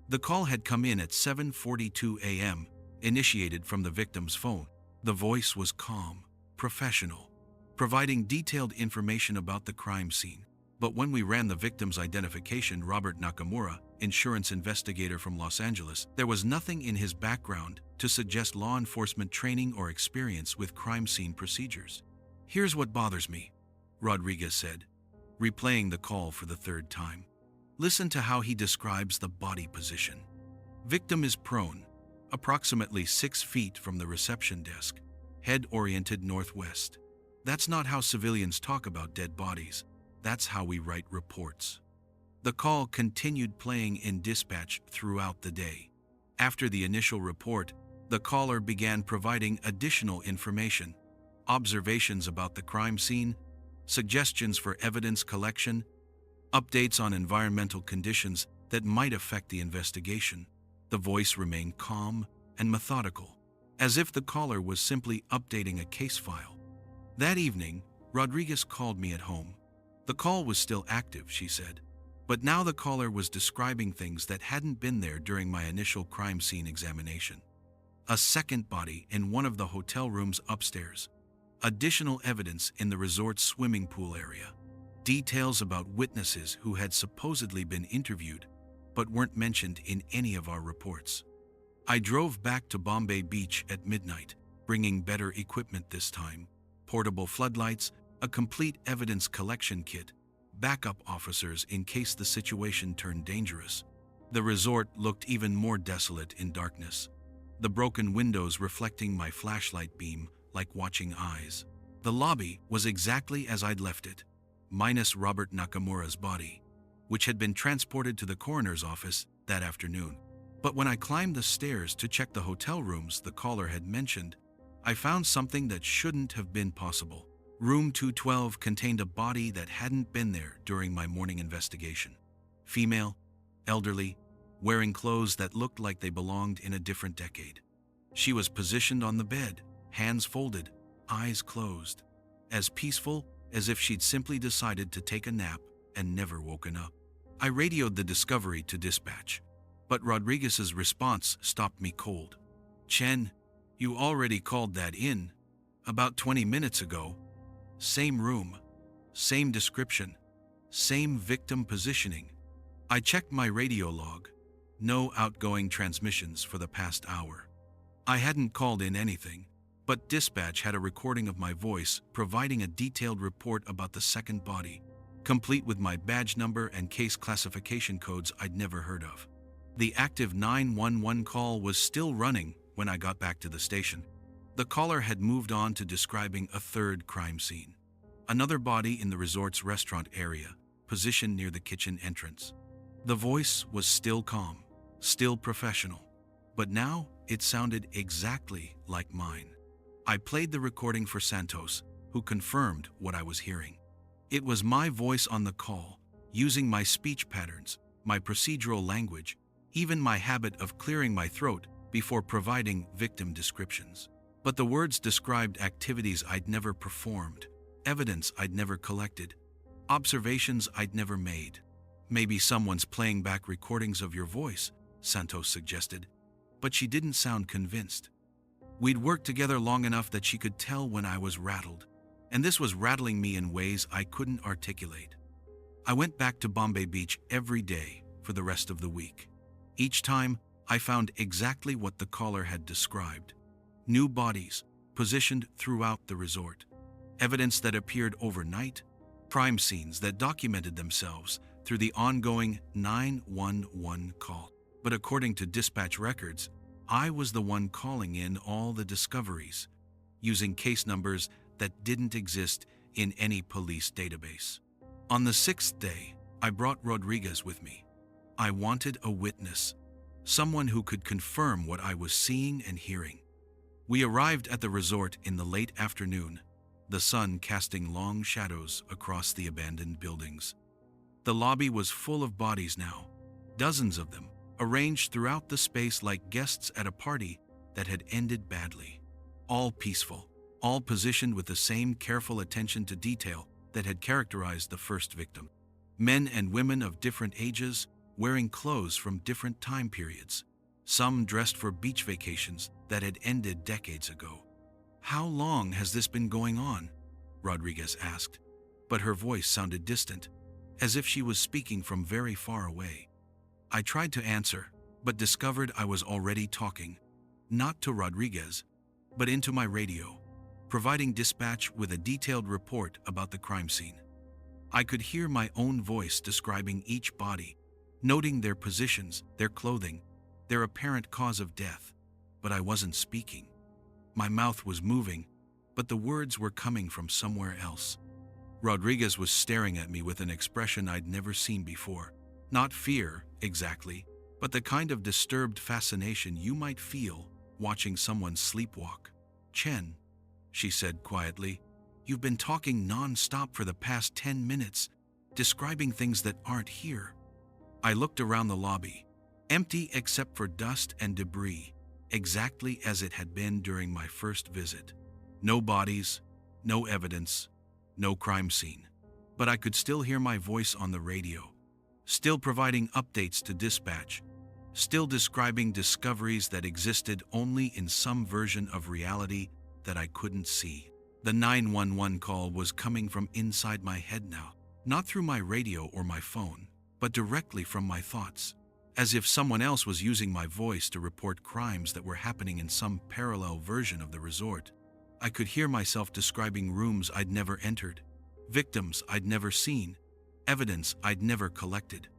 The call had come in at 7:42 a.m., initiated from the victim's phone. The voice was calm, professional, providing detailed information about the crime scene. But when we ran the victim's identification, Robert Nakamura, insurance investigator from Los Angeles, there was nothing in his background to suggest law enforcement training or experience with crime scene procedures. "Here's what bothers me," Rodriguez said. replaying the call for the third time. Listen to how he describes the body position. Victim is prone, approximately 6 feet from the reception desk, head oriented northwest. That's not how civilians talk about dead bodies. That's how we write reports. The call continued playing in dispatch throughout the day. After the initial report, the caller began providing additional information, observations about the crime scene, suggestions for evidence collection, updates on environmental conditions that might affect the investigation. The voice remained calm and methodical, as if the caller was simply updating a case file. That evening, Rodriguez called me at home. The call was still active, she said, but now the caller was describing things that hadn't been there during my initial crime scene examination. A second body in one of the hotel rooms upstairs. Additional evidence in the resort's swimming pool area. Details about witnesses who had supposedly been interviewed but weren't mentioned in any of our reports. I drove back to Bombay Beach at midnight, bringing better equipment this time. Portable floodlights, a complete evidence collection kit, backup officers in case the situation turned dangerous. The resort looked even more desolate in darkness, the broken windows reflecting my flashlight beam like watching eyes. The lobby was exactly as I'd left it, minus Robert Nakamura's body, which had been transported to the coroner's office that afternoon. But when I climbed the stairs to check the hotel rooms the caller had mentioned, I found something that shouldn't have been possible. Room 212 contained a body that hadn't been there during my morning investigation. Female, elderly, wearing clothes that looked like they belonged in a different decade. She was positioned on the bed, hands folded, eyes closed, as peaceful as if she'd simply decided to take a nap and never woken up. I radioed the discovery to dispatch, but Rodriguez's response stopped me cold. "Chen, you already called that in about 20 minutes ago. Same room, same description, same victim positioning." I checked my radio log. No outgoing transmissions for the past hour. I hadn't called in anything, but dispatch had a recording of my voice providing a detailed report about the second body, complete with my badge number and case classification codes I'd never heard of. The active 911 call was still running when I got back to the station. The caller had moved on to describing a third crime scene. Another body in the resort's restaurant area, positioned near the kitchen entrance. The voice was still calm, still professional, but now it sounded exactly like mine. I played the recording for Santos, who confirmed what I was hearing. It was my voice on the call, using my speech patterns, my procedural language, even my habit of clearing my throat before providing victim descriptions. But the words described activities I'd never performed, evidence I'd never collected, observations I'd never made. "Maybe someone's playing back recordings of your voice," Santos suggested, but she didn't sound convinced. We'd worked together long enough that she could tell when I was rattled, and this was rattling me in ways I couldn't articulate. I went back to Bombay Beach every day for the rest of the week. Each time, I found exactly what the caller had described. New bodies, positioned throughout the resort. Evidence that appeared overnight. Crime scenes that documented themselves through the ongoing 911 call. But according to dispatch records, I was the one calling in all the discoveries, using case numbers that didn't exist in any police database. On the 6th day, I brought Rodriguez with me. I wanted a witness, someone who could confirm what I was seeing and hearing. We arrived at the resort in the late afternoon, the sun casting long shadows across the abandoned buildings. The lobby was full of bodies now, dozens of them, arranged throughout the space like guests at a party that had ended badly. All peaceful, all positioned with the same careful attention to detail that had characterized the first victim. Men and women of different ages, wearing clothes from different time periods, some dressed for beach vacations that had ended decades ago. "How long has this been going on?" Rodriguez asked, but her voice sounded distant, as if she was speaking from very far away. I tried to answer, but discovered I was already talking, not to Rodriguez, but into my radio, providing dispatch with a detailed report about the crime scene. I could hear my own voice describing each body, noting their positions, their clothing, their apparent cause of death. But I wasn't speaking. My mouth was moving, but the words were coming from somewhere else. Rodriguez was staring at me with an expression I'd never seen before. Not fear, exactly, but the kind of disturbed fascination you might feel watching someone sleepwalk. "Chen," she said quietly, "you've been talking non-stop for the past 10 minutes, describing things that aren't here." I looked around the lobby, empty except for dust and debris, exactly as it had been during my first visit. No bodies, no evidence, no crime scene. But I could still hear my voice on the radio, still providing updates to dispatch, still describing discoveries that existed only in some version of reality that I couldn't see. The 911 call was coming from inside my head now, not through my radio or my phone, but directly from my thoughts, as if someone else was using my voice to report crimes that were happening in some parallel version of the resort. I could hear myself describing rooms I'd never entered, victims I'd never seen, evidence I'd never collected.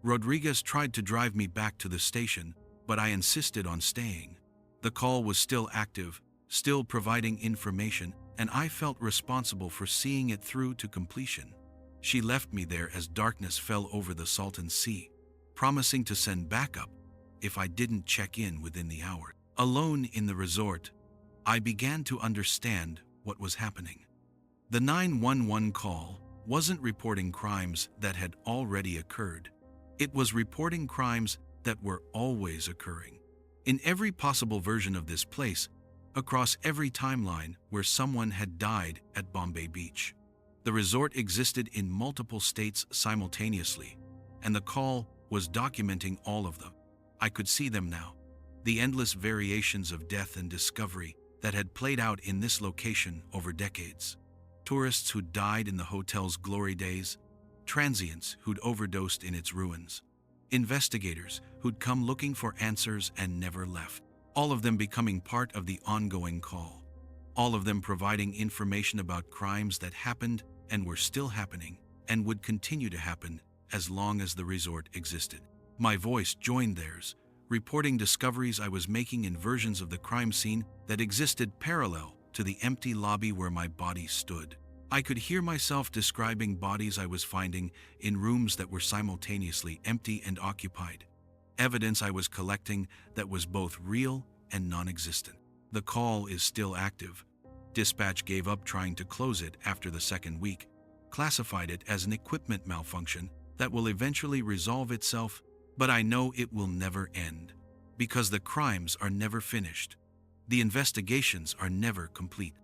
Rodriguez tried to drive me back to the station, but I insisted on staying. The call was still active, still providing information, and I felt responsible for seeing it through to completion. She left me there as darkness fell over the Salton Sea, promising to send backup if I didn't check in within the hour. Alone in the resort, I began to understand what was happening. The 911 call wasn't reporting crimes that had already occurred. It was reporting crimes that were always occurring. In every possible version of this place, across every timeline where someone had died at Bombay Beach. The resort existed in multiple states simultaneously, and the call was documenting all of them. I could see them now, the endless variations of death and discovery that had played out in this location over decades. Tourists who died in the hotel's glory days, transients who'd overdosed in its ruins, investigators who'd come looking for answers and never left, all of them becoming part of the ongoing call, all of them providing information about crimes that happened and were still happening and would continue to happen as long as the resort existed. My voice joined theirs, reporting discoveries I was making in versions of the crime scene that existed parallel to the empty lobby where my body stood. I could hear myself describing bodies I was finding in rooms that were simultaneously empty and occupied, evidence I was collecting that was both real and non-existent. The call is still active. Dispatch gave up trying to close it after the second week, classified it as an equipment malfunction that will eventually resolve itself, but I know it will never end, because the crimes are never finished. The investigations are never complete.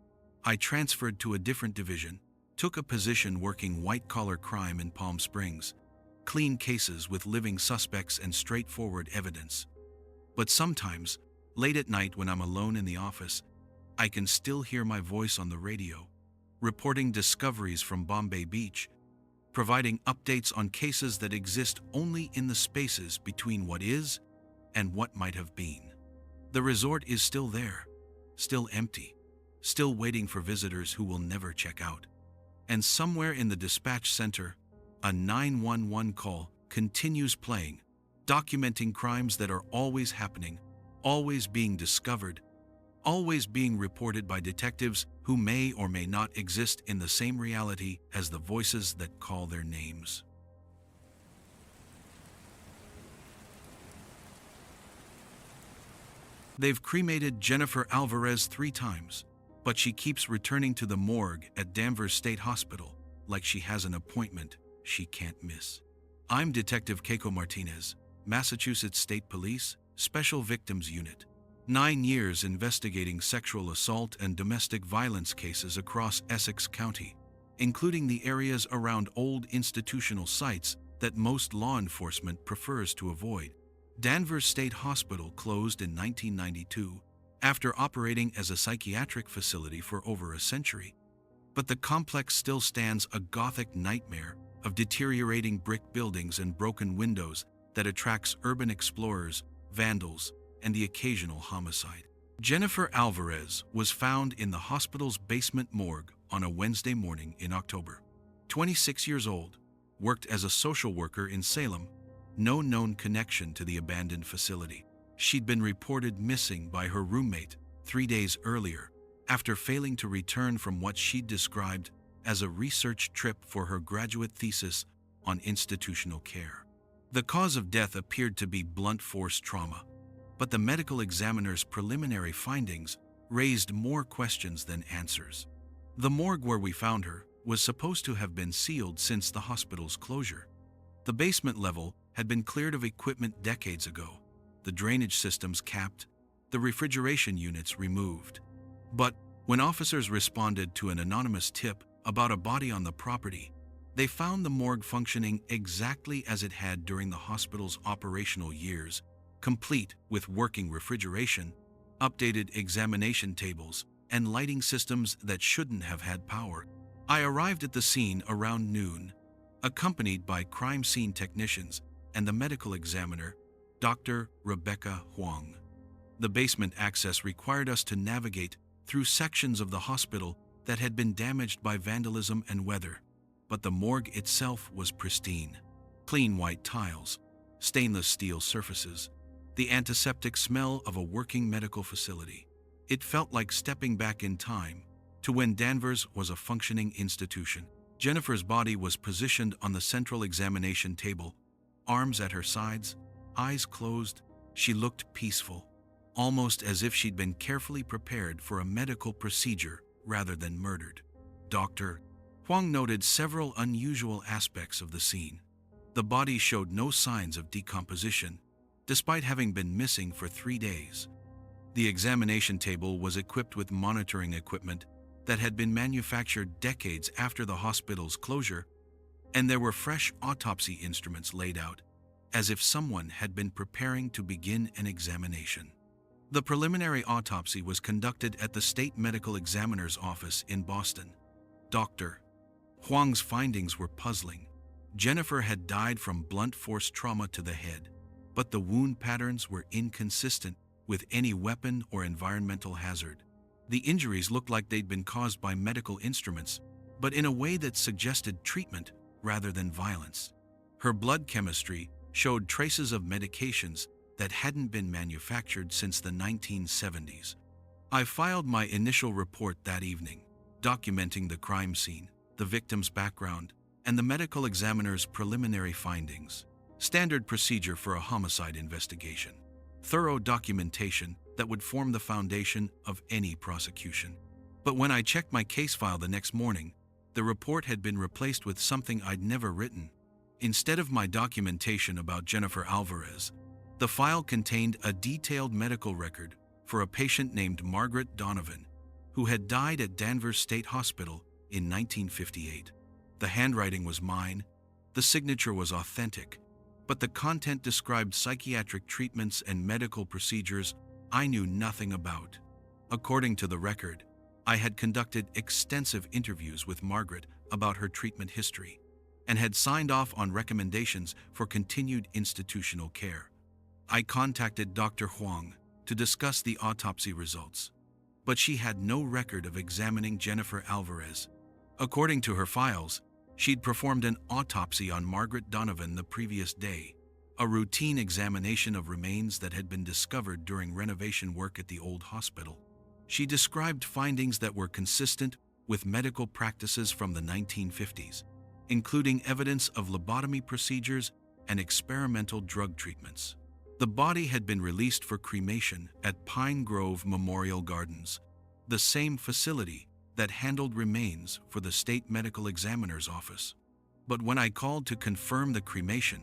I transferred to a different division, took a position working white-collar crime in Palm Springs, clean cases with living suspects and straightforward evidence. But sometimes, late at night when I'm alone in the office, I can still hear my voice on the radio, reporting discoveries from Bombay Beach, providing updates on cases that exist only in the spaces between what is and what might have been. The resort is still there, still empty, still waiting for visitors who will never check out. And somewhere in the dispatch center, a 911 call continues playing, documenting crimes that are always happening, always being discovered, always being reported by detectives who may or may not exist in the same reality as the voices that call their names. They've cremated Jennifer Alvarez 3 times, but she keeps returning to the morgue at Danvers State Hospital like she has an appointment she can't miss. I'm Detective Keiko Martinez, Massachusetts State Police, Special Victims Unit. 9 years investigating sexual assault and domestic violence cases across Essex County, including the areas around old institutional sites that most law enforcement prefers to avoid. Danvers State Hospital closed in 1992 after operating as a psychiatric facility for over a century. But the complex still stands a Gothic nightmare of deteriorating brick buildings and broken windows that attracts urban explorers, vandals, and the occasional homicide. Jennifer Alvarez was found in the hospital's basement morgue on a Wednesday morning in October. 26 years old, worked as a social worker in Salem, no known connection to the abandoned facility. She'd been reported missing by her roommate 3 days earlier after failing to return from what she'd described as a research trip for her graduate thesis on institutional care. The cause of death appeared to be blunt force trauma, but the medical examiner's preliminary findings raised more questions than answers. The morgue where we found her was supposed to have been sealed since the hospital's closure. The basement level had been cleared of equipment decades ago, the drainage systems capped, the refrigeration units removed. But when officers responded to an anonymous tip about a body on the property, they found the morgue functioning exactly as it had during the hospital's operational years, complete with working refrigeration, updated examination tables, and lighting systems that shouldn't have had power. I arrived at the scene around noon, accompanied by crime scene technicians and the medical examiner, Dr. Rebecca Huang. The basement access required us to navigate through sections of the hospital that had been damaged by vandalism and weather, but the morgue itself was pristine. Clean white tiles, stainless steel surfaces, the antiseptic smell of a working medical facility. It felt like stepping back in time to when Danvers was a functioning institution. Jennifer's body was positioned on the central examination table, arms at her sides, eyes closed. She looked peaceful, almost as if she'd been carefully prepared for a medical procedure rather than murdered. Dr. Huang noted several unusual aspects of the scene. The body showed no signs of decomposition, despite having been missing for 3 days. The examination table was equipped with monitoring equipment that had been manufactured decades after the hospital's closure, and there were fresh autopsy instruments laid out, as if someone had been preparing to begin an examination. The preliminary autopsy was conducted at the State Medical Examiner's office in Boston. Dr. Huang's findings were puzzling. Jennifer had died from blunt force trauma to the head, but the wound patterns were inconsistent with any weapon or environmental hazard. The injuries looked like they'd been caused by medical instruments, but in a way that suggested treatment rather than violence. Her blood chemistry showed traces of medications that hadn't been manufactured since the 1970s. I filed my initial report that evening, documenting the crime scene, the victim's background, and the medical examiner's preliminary findings. Standard procedure for a homicide investigation. Thorough documentation that would form the foundation of any prosecution. But when I checked my case file the next morning, the report had been replaced with something I'd never written. Instead of my documentation about Jennifer Alvarez, the file contained a detailed medical record for a patient named Margaret Donovan, who had died at Danvers State Hospital in 1958. The handwriting was mine, the signature was authentic, but the content described psychiatric treatments and medical procedures I knew nothing about. According to the record, I had conducted extensive interviews with Margaret about her treatment history and had signed off on recommendations for continued institutional care. I contacted Dr. Huang to discuss the autopsy results, but she had no record of examining Jennifer Alvarez. According to her files, she'd performed an autopsy on Margaret Donovan the previous day, a routine examination of remains that had been discovered during renovation work at the old hospital. She described findings that were consistent with medical practices from the 1950s, including evidence of lobotomy procedures and experimental drug treatments. The body had been released for cremation at Pine Grove Memorial Gardens, the same facility that handled remains for the State Medical Examiner's office. But when I called to confirm the cremation,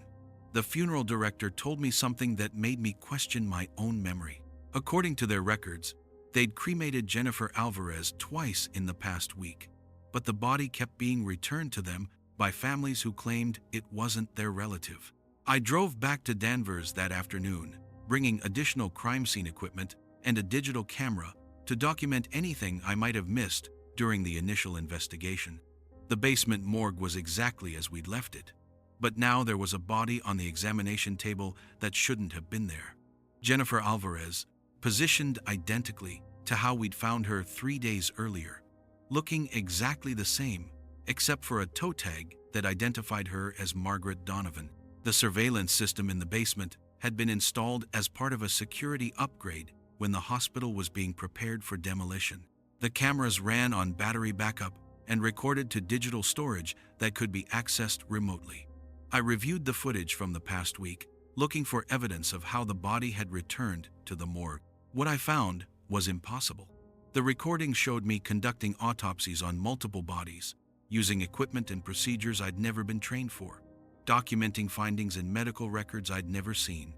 the funeral director told me something that made me question my own memory. According to their records, they'd cremated Jennifer Alvarez twice in the past week, but the body kept being returned to them by families who claimed it wasn't their relative. I drove back to Danvers that afternoon, bringing additional crime scene equipment and a digital camera to document anything I might have missed during the initial investigation. The basement morgue was exactly as we'd left it, but now there was a body on the examination table that shouldn't have been there. Jennifer Alvarez, positioned identically to how we'd found her 3 days earlier, looking exactly the same, except for a toe tag that identified her as Margaret Donovan. The surveillance system in the basement had been installed as part of a security upgrade when the hospital was being prepared for demolition. The cameras ran on battery backup and recorded to digital storage that could be accessed remotely. I reviewed the footage from the past week, looking for evidence of how the body had returned to the morgue. What I found was impossible. The recording showed me conducting autopsies on multiple bodies, using equipment and procedures I'd never been trained for, documenting findings in medical records I'd never seen.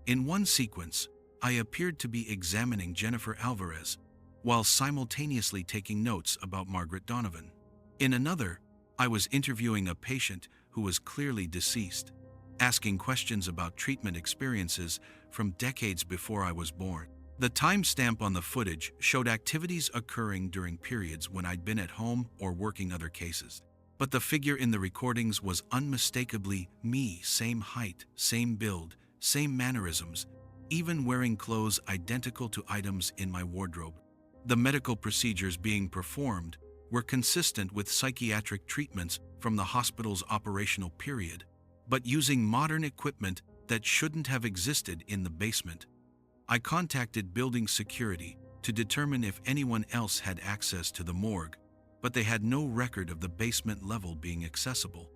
In one sequence, I appeared to be examining Jennifer Alvarez, while simultaneously taking notes about Margaret Donovan. In another, I was interviewing a patient who was clearly deceased, asking questions about treatment experiences from decades before I was born. The timestamp on the footage showed activities occurring during periods when I'd been at home or working other cases. But the figure in the recordings was unmistakably me, same height, same build, same mannerisms, even wearing clothes identical to items in my wardrobe. The medical procedures being performed were consistent with psychiatric treatments from the hospital's operational period, but using modern equipment that shouldn't have existed in the basement. I contacted building security to determine if anyone else had access to the morgue, but they had no record of the basement level being accessible.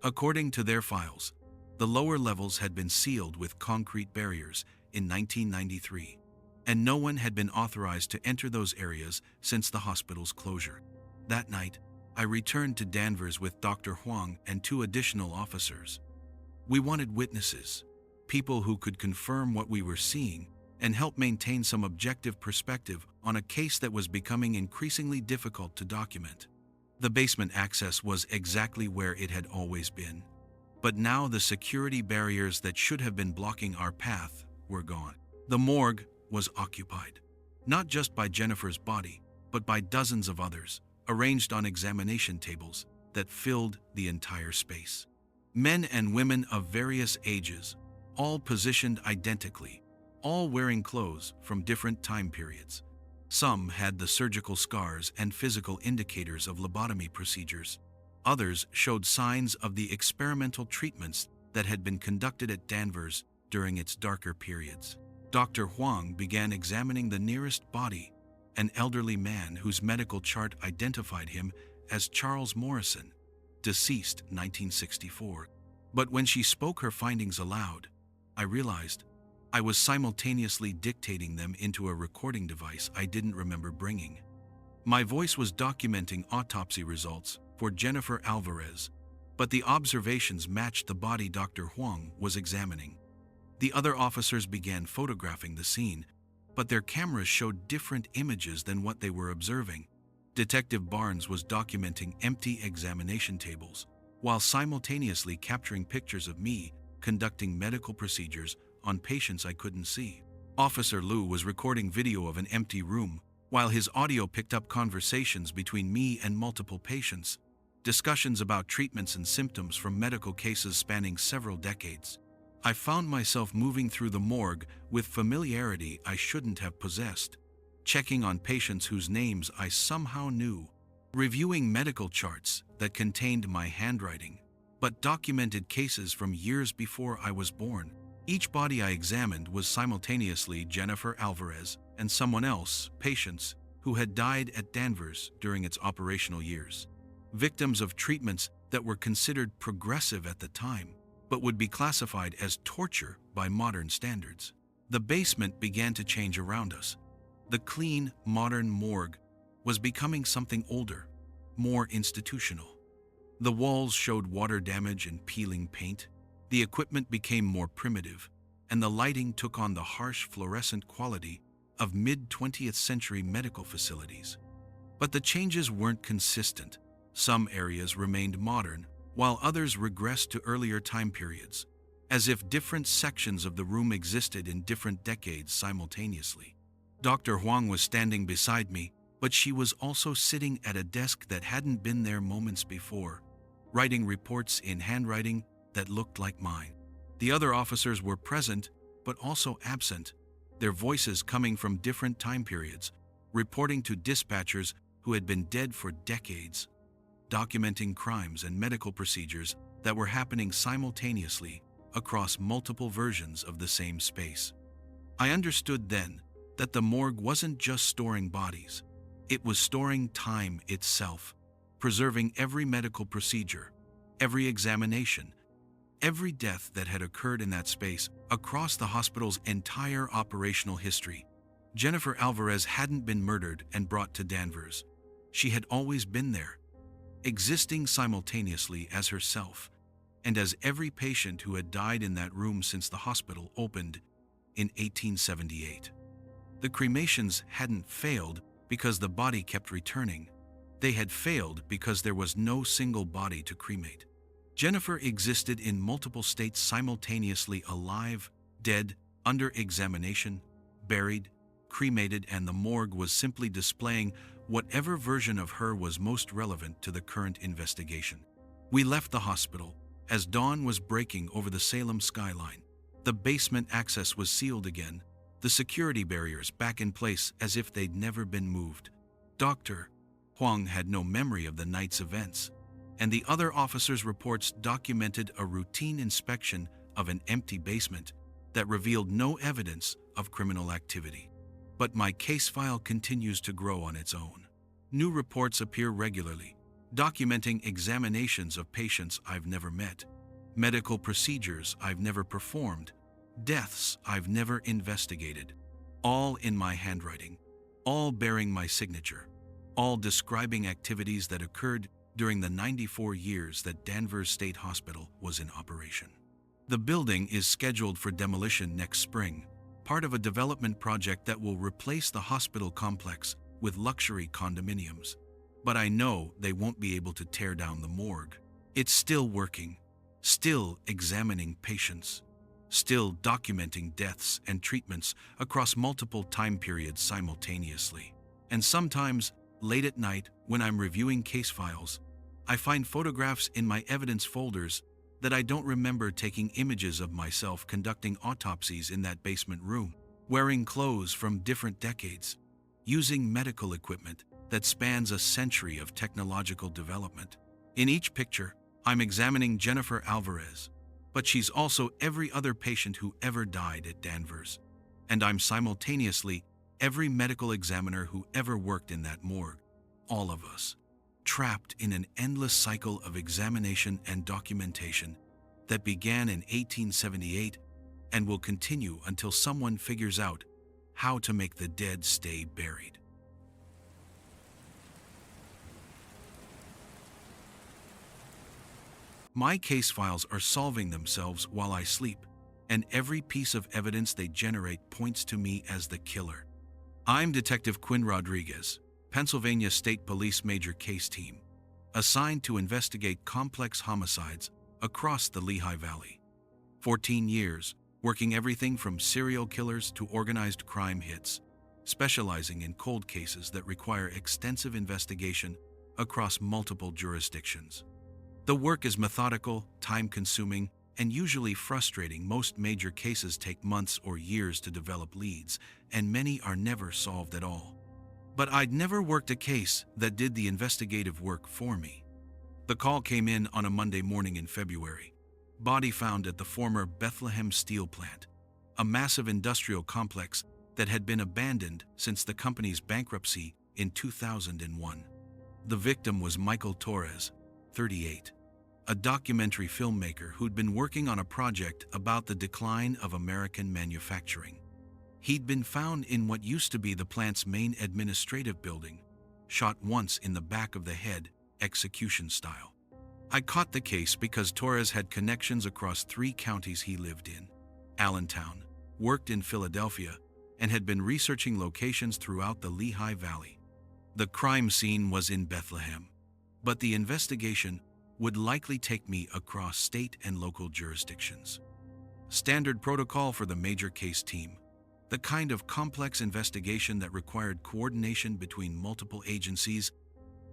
According to their files, the lower levels had been sealed with concrete barriers in 1993, and no one had been authorized to enter those areas since the hospital's closure. That night, I returned to Danvers with Dr. Huang and 2 additional officers. We wanted witnesses, people who could confirm what we were seeing and help maintain some objective perspective on a case that was becoming increasingly difficult to document. The basement access was exactly where it had always been, but now the security barriers that should have been blocking our path were gone. The morgue was occupied, not just by Jennifer's body, but by dozens of others, arranged on examination tables that filled the entire space. Men and women of various ages, all positioned identically, all wearing clothes from different time periods. Some had the surgical scars and physical indicators of lobotomy procedures. Others showed signs of the experimental treatments that had been conducted at Danvers during its darker periods. Dr. Huang began examining the nearest body, an elderly man whose medical chart identified him as Charles Morrison, deceased 1964. But when she spoke her findings aloud, I realized I was simultaneously dictating them into a recording device I didn't remember bringing. My voice was documenting autopsy results for Jennifer Alvarez, but the observations matched the body Dr. Huang was examining. The other officers began photographing the scene, but their cameras showed different images than what they were observing. Detective Barnes was documenting empty examination tables, while simultaneously capturing pictures of me conducting medical procedures on patients I couldn't see. Officer Liu was recording video of an empty room, while his audio picked up conversations between me and multiple patients, discussions about treatments and symptoms from medical cases spanning several decades. I found myself moving through the morgue with familiarity I shouldn't have possessed, checking on patients whose names I somehow knew, reviewing medical charts that contained my handwriting, but documented cases from years before I was born. Each body I examined was simultaneously Jennifer Alvarez and someone else, patients, who had died at Danvers during its operational years. Victims of treatments that were considered progressive at the time, but would be classified as torture by modern standards. The basement began to change around us. The clean, modern morgue was becoming something older, more institutional. The walls showed water damage and peeling paint. The equipment became more primitive, and the lighting took on the harsh fluorescent quality of mid-20th century medical facilities. But the changes weren't consistent. Some areas remained modern, while others regressed to earlier time periods, as if different sections of the room existed in different decades simultaneously. Dr. Huang was standing beside me, but she was also sitting at a desk that hadn't been there moments before, writing reports in handwriting that looked like mine. The other officers were present, but also absent, their voices coming from different time periods, reporting to dispatchers who had been dead for decades. documenting crimes and medical procedures that were happening simultaneously across multiple versions of the same space. I understood then that the morgue wasn't just storing bodies, it was storing time itself, preserving every medical procedure, every examination, every death that had occurred in that space across the hospital's entire operational history. Jennifer Alvarez hadn't been murdered and brought to Danvers. She had always been there, existing simultaneously as herself and as every patient who had died in that room since the hospital opened in 1878. The cremations hadn't failed because the body kept returning. They had failed because there was no single body to cremate. Jennifer existed in multiple states simultaneously: alive, dead, under examination, buried, cremated, and the morgue was simply displaying whatever version of her was most relevant to the current investigation. We left the hospital as dawn was breaking over the Salem skyline. The basement access was sealed again, the security barriers back in place as if they'd never been moved. Dr. Huang had no memory of the night's events, and the other officers' reports documented a routine inspection of an empty basement that revealed no evidence of criminal activity. But my case file continues to grow on its own. New reports appear regularly, documenting examinations of patients I've never met, medical procedures I've never performed, deaths I've never investigated, all in my handwriting, all bearing my signature, all describing activities that occurred during the 94 years that Danvers State Hospital was in operation. The building is scheduled for demolition next spring, part of a development project that will replace the hospital complex with luxury condominiums. But I know they won't be able to tear down the morgue. It's still working, still examining patients, still documenting deaths and treatments across multiple time periods simultaneously. And sometimes, late at night, when I'm reviewing case files, I find photographs in my evidence folders that I don't remember taking images of myself conducting autopsies in that basement room, wearing clothes from different decades, using medical equipment that spans a century of technological development. In each picture, I'm examining Jennifer Alvarez, but she's also every other patient who ever died at Danvers. And I'm simultaneously every medical examiner who ever worked in that morgue. All of us, trapped in an endless cycle of examination and documentation that began in 1878 and will continue until someone figures out how to make the dead stay buried. My case files are solving themselves while I sleep, and every piece of evidence they generate points to me as the killer. I'm Detective Quinn Rodriguez, Pennsylvania State Police Major Case Team, assigned to investigate complex homicides across the Lehigh Valley. 14 years, working everything from serial killers to organized crime hits, specializing in cold cases that require extensive investigation across multiple jurisdictions. The work is methodical, time-consuming, and usually frustrating. Most major cases take months or years to develop leads, and many are never solved at all. But I'd never worked a case that did the investigative work for me. The call came in on a Monday morning in February. Body found at the former Bethlehem Steel Plant, a massive industrial complex that had been abandoned since the company's bankruptcy in 2001. The victim was Michael Torres, 38, a documentary filmmaker who'd been working on a project about the decline of American manufacturing. He'd been found in what used to be the plant's main administrative building, shot once in the back of the head, execution style. I caught the case because Torres had connections across 3 counties he lived in: Allentown, worked in Philadelphia, and had been researching locations throughout the Lehigh Valley. The crime scene was in Bethlehem, but the investigation would likely take me across state and local jurisdictions. Standard protocol for the major case team, the kind of complex investigation that required coordination between multiple agencies.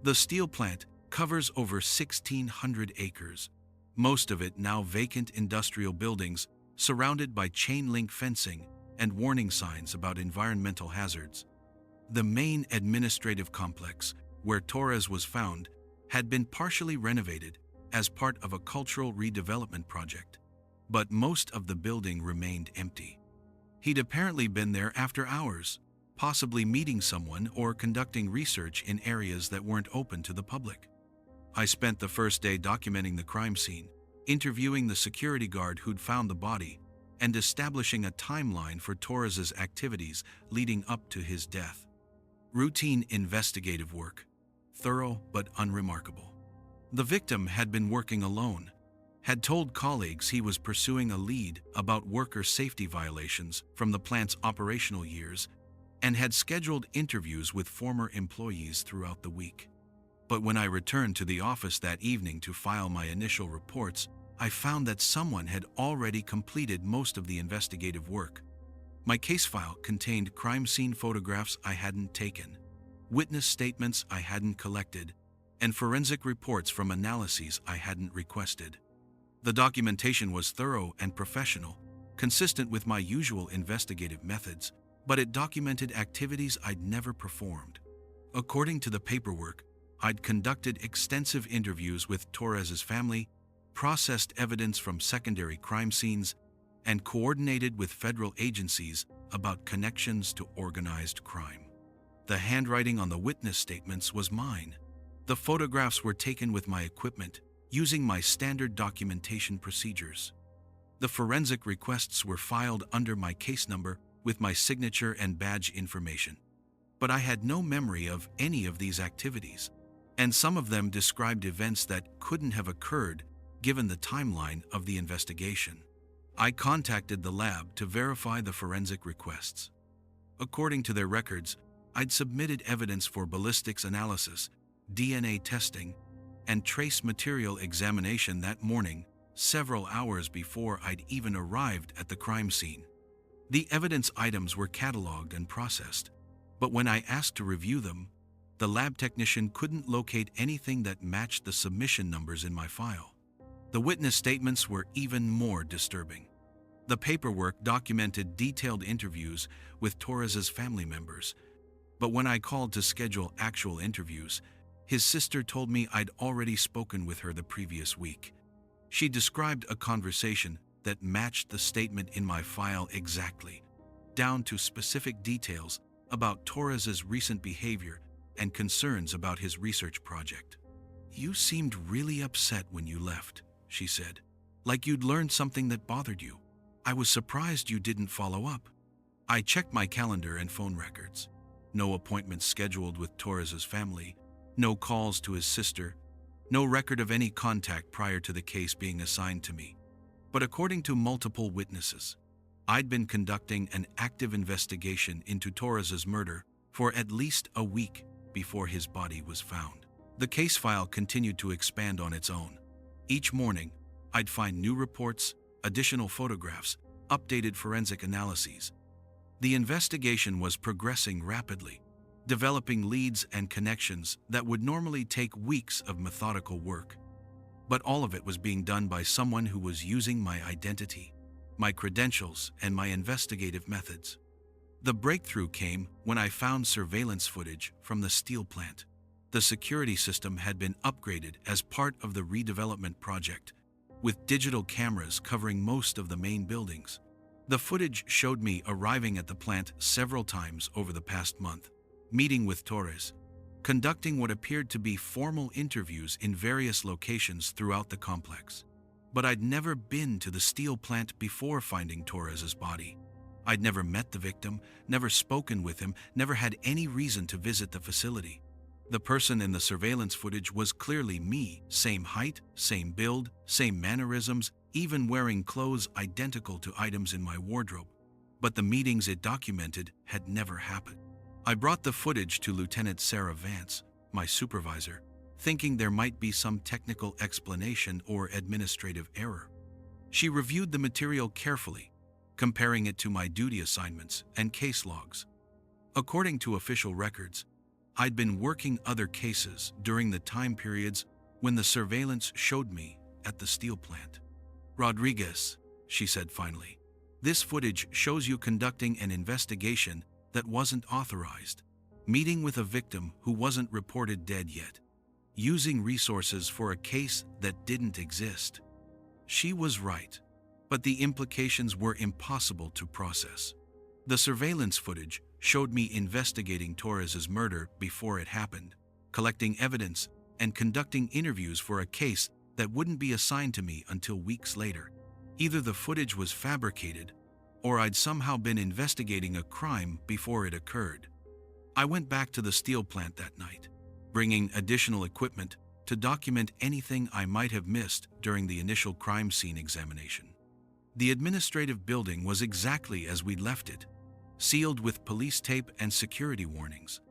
The steel plant covers over 1,600 acres, most of it now vacant industrial buildings surrounded by chain-link fencing and warning signs about environmental hazards. The main administrative complex, where Torres was found, had been partially renovated as part of a cultural redevelopment project, but most of the building remained empty. He'd apparently been there after hours, possibly meeting someone or conducting research in areas that weren't open to the public. I spent the first day documenting the crime scene, interviewing the security guard who'd found the body, and establishing a timeline for Torres's activities leading up to his death. Routine investigative work, thorough but unremarkable. The victim had been working alone, had told colleagues he was pursuing a lead about worker safety violations from the plant's operational years, and had scheduled interviews with former employees throughout the week. But when I returned to the office that evening to file my initial reports, I found that someone had already completed most of the investigative work. My case file contained crime scene photographs I hadn't taken, witness statements I hadn't collected, and forensic reports from analyses I hadn't requested. The documentation was thorough and professional, consistent with my usual investigative methods, but it documented activities I'd never performed. According to the paperwork, I'd conducted extensive interviews with Torres's family, processed evidence from secondary crime scenes, and coordinated with federal agencies about connections to organized crime. The handwriting on the witness statements was mine. The photographs were taken with my equipment, using my standard documentation procedures. The forensic requests were filed under my case number with my signature and badge information. But I had no memory of any of these activities, and some of them described events that couldn't have occurred given the timeline of the investigation. I contacted the lab to verify the forensic requests. According to their records, I'd submitted evidence for ballistics analysis, DNA testing, and trace material examination that morning, several hours before I'd even arrived at the crime scene. The evidence items were cataloged and processed, but when I asked to review them, the lab technician couldn't locate anything that matched the submission numbers in my file. The witness statements were even more disturbing. The paperwork documented detailed interviews with Torres's family members, but when I called to schedule actual interviews, his sister told me I'd already spoken with her the previous week. She described a conversation that matched the statement in my file exactly, down to specific details about Torres's recent behavior and concerns about his research project. "You seemed really upset when you left," she said, "like you'd learned something that bothered you. I was surprised you didn't follow up." I checked my calendar and phone records. No appointments scheduled with Torres's family, no calls to his sister, no record of any contact prior to the case being assigned to me. But according to multiple witnesses, I'd been conducting an active investigation into Torres's murder for at least a week before his body was found. The case file continued to expand on its own. Each morning, I'd find new reports, additional photographs, updated forensic analyses. The investigation was progressing rapidly, developing leads and connections that would normally take weeks of methodical work. But all of it was being done by someone who was using my identity, my credentials, and my investigative methods. The breakthrough came when I found surveillance footage from the steel plant. The security system had been upgraded as part of the redevelopment project, with digital cameras covering most of the main buildings. The footage showed me arriving at the plant several times over the past month, meeting with Torres, conducting what appeared to be formal interviews in various locations throughout the complex. But I'd never been to the steel plant before finding Torres's body. I'd never met the victim, never spoken with him, never had any reason to visit the facility. The person in the surveillance footage was clearly me, same height, same build, same mannerisms, even wearing clothes identical to items in my wardrobe. But the meetings it documented had never happened. I brought the footage to Lieutenant Sarah Vance, my supervisor, thinking there might be some technical explanation or administrative error. She reviewed the material carefully, comparing it to my duty assignments and case logs. According to official records, I'd been working other cases during the time periods when the surveillance showed me at the steel plant. "Rodriguez," she said finally, "this footage shows you conducting an investigation that wasn't authorized, meeting with a victim who wasn't reported dead yet. using resources for a case that didn't exist. She was right, but the implications were impossible to process. The surveillance footage showed me investigating Torres's murder before it happened, collecting evidence, and conducting interviews for a case that wouldn't be assigned to me until weeks later. Either the footage was fabricated, or I'd somehow been investigating a crime before it occurred. I went back to the steel plant that night, bringing additional equipment to document anything I might have missed during the initial crime scene examination. The administrative building was exactly as we'd left it, sealed with police tape and security warnings.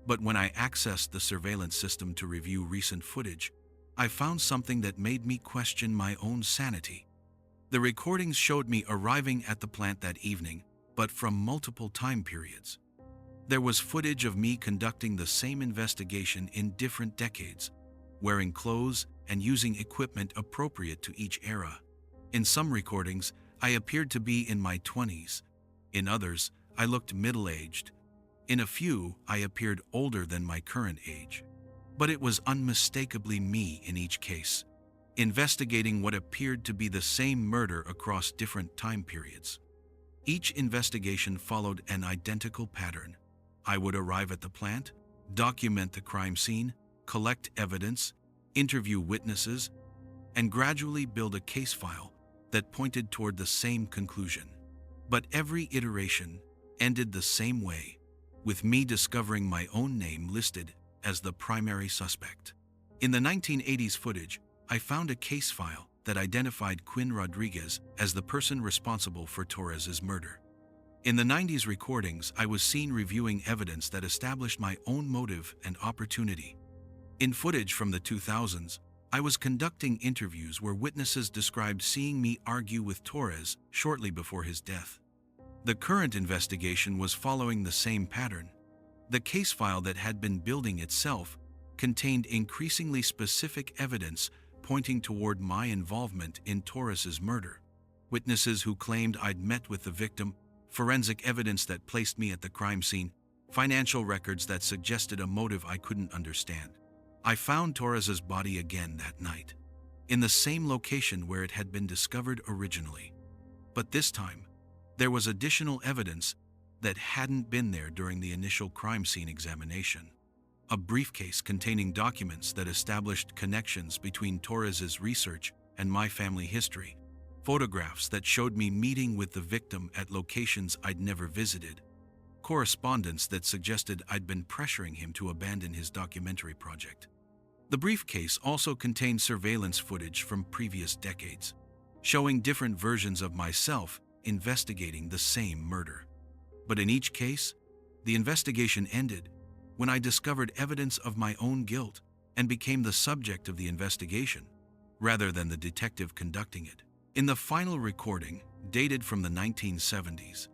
But when I accessed the surveillance system to review recent footage, I found something that made me question my own sanity. The recordings showed me arriving at the plant that evening, but from multiple time periods. There was footage of me conducting the same investigation in different decades, wearing clothes and using equipment appropriate to each era. In some recordings, I appeared to be in my 20s. In others, I looked middle-aged. In a few, I appeared older than my current age. But it was unmistakably me in each case, investigating what appeared to be the same murder across different time periods. Each investigation followed an identical pattern. I would arrive at the plant, document the crime scene, collect evidence, interview witnesses, and gradually build a case file that pointed toward the same conclusion. But every iteration ended the same way, with me discovering my own name listed as the primary suspect. In the 1980s footage, I found a case file that identified Quinn Rodriguez as the person responsible for Torres's murder. In the 90s recordings, I was seen reviewing evidence that established my own motive and opportunity. In footage from the 2000s, I was conducting interviews where witnesses described seeing me argue with Torres shortly before his death. The current investigation was following the same pattern. The case file that had been building itself contained increasingly specific evidence pointing toward my involvement in Torres's murder. Witnesses who claimed I'd met with the victim, forensic evidence that placed me at the crime scene, financial records that suggested a motive I couldn't understand. I found Torres's body again that night, in the same location where it had been discovered originally. But this time, there was additional evidence that hadn't been there during the initial crime scene examination. A briefcase containing documents that established connections between Torres's research and my family history, photographs that showed me meeting with the victim at locations I'd never visited, correspondence that suggested I'd been pressuring him to abandon his documentary project. The briefcase also contained surveillance footage from previous decades, showing different versions of myself investigating the same murder. But in each case, the investigation ended when I discovered evidence of my own guilt and became the subject of the investigation, rather than the detective conducting it. In the final recording, dated from the 1970s,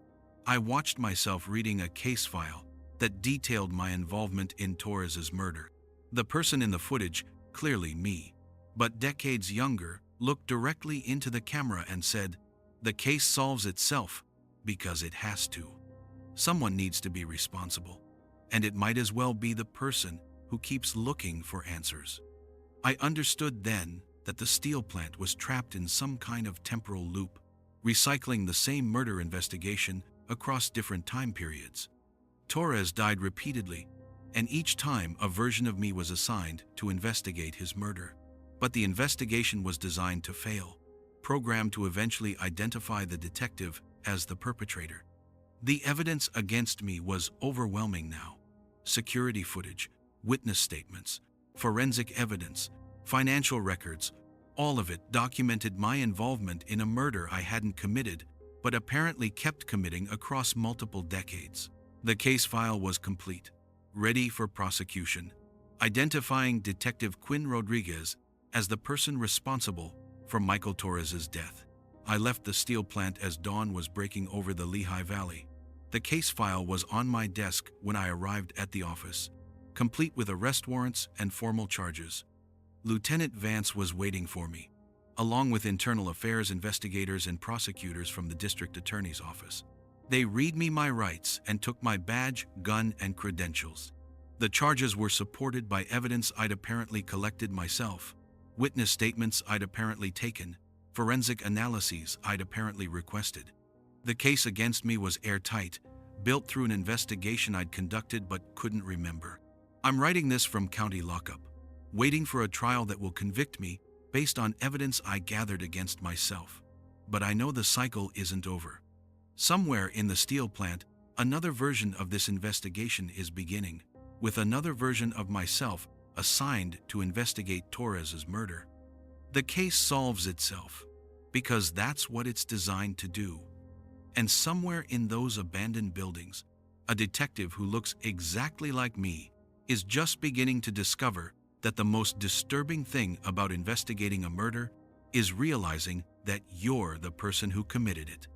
I watched myself reading a case file that detailed my involvement in Torres's murder. The person in the footage, clearly me, but decades younger, looked directly into the camera and said, "The case solves itself because it has to. Someone needs to be responsible, and it might as well be the person who keeps looking for answers." I understood then that the steel plant was trapped in some kind of temporal loop, recycling the same murder investigation across different time periods. Torres died repeatedly, and each time a version of me was assigned to investigate his murder. But the investigation was designed to fail, programmed to eventually identify the detective as the perpetrator. The evidence against me was overwhelming now. Security footage, witness statements, forensic evidence, financial records, all of it documented my involvement in a murder I hadn't committed, but apparently kept committing across multiple decades. The case file was complete, ready for prosecution, identifying Detective Quinn Rodriguez as the person responsible for Michael Torres's death. I left the steel plant as dawn was breaking over the Lehigh Valley. The case file was on my desk when I arrived at the office, complete with arrest warrants and formal charges. Lieutenant Vance was waiting for me, along with internal affairs investigators and prosecutors from the district attorney's office. They read me my rights and took my badge, gun, and credentials. The charges were supported by evidence I'd apparently collected myself, witness statements I'd apparently taken, forensic analyses I'd apparently requested. The case against me was airtight, built through an investigation I'd conducted but couldn't remember. I'm writing this from county lockup, waiting for a trial that will convict me based on evidence I gathered against myself. But I know the cycle isn't over. Somewhere in the steel plant, another version of this investigation is beginning, with another version of myself assigned to investigate Torres's murder. The case solves itself, because that's what it's designed to do. And somewhere in those abandoned buildings, a detective who looks exactly like me is just beginning to discover that the most disturbing thing about investigating a murder is realizing that you're the person who committed it.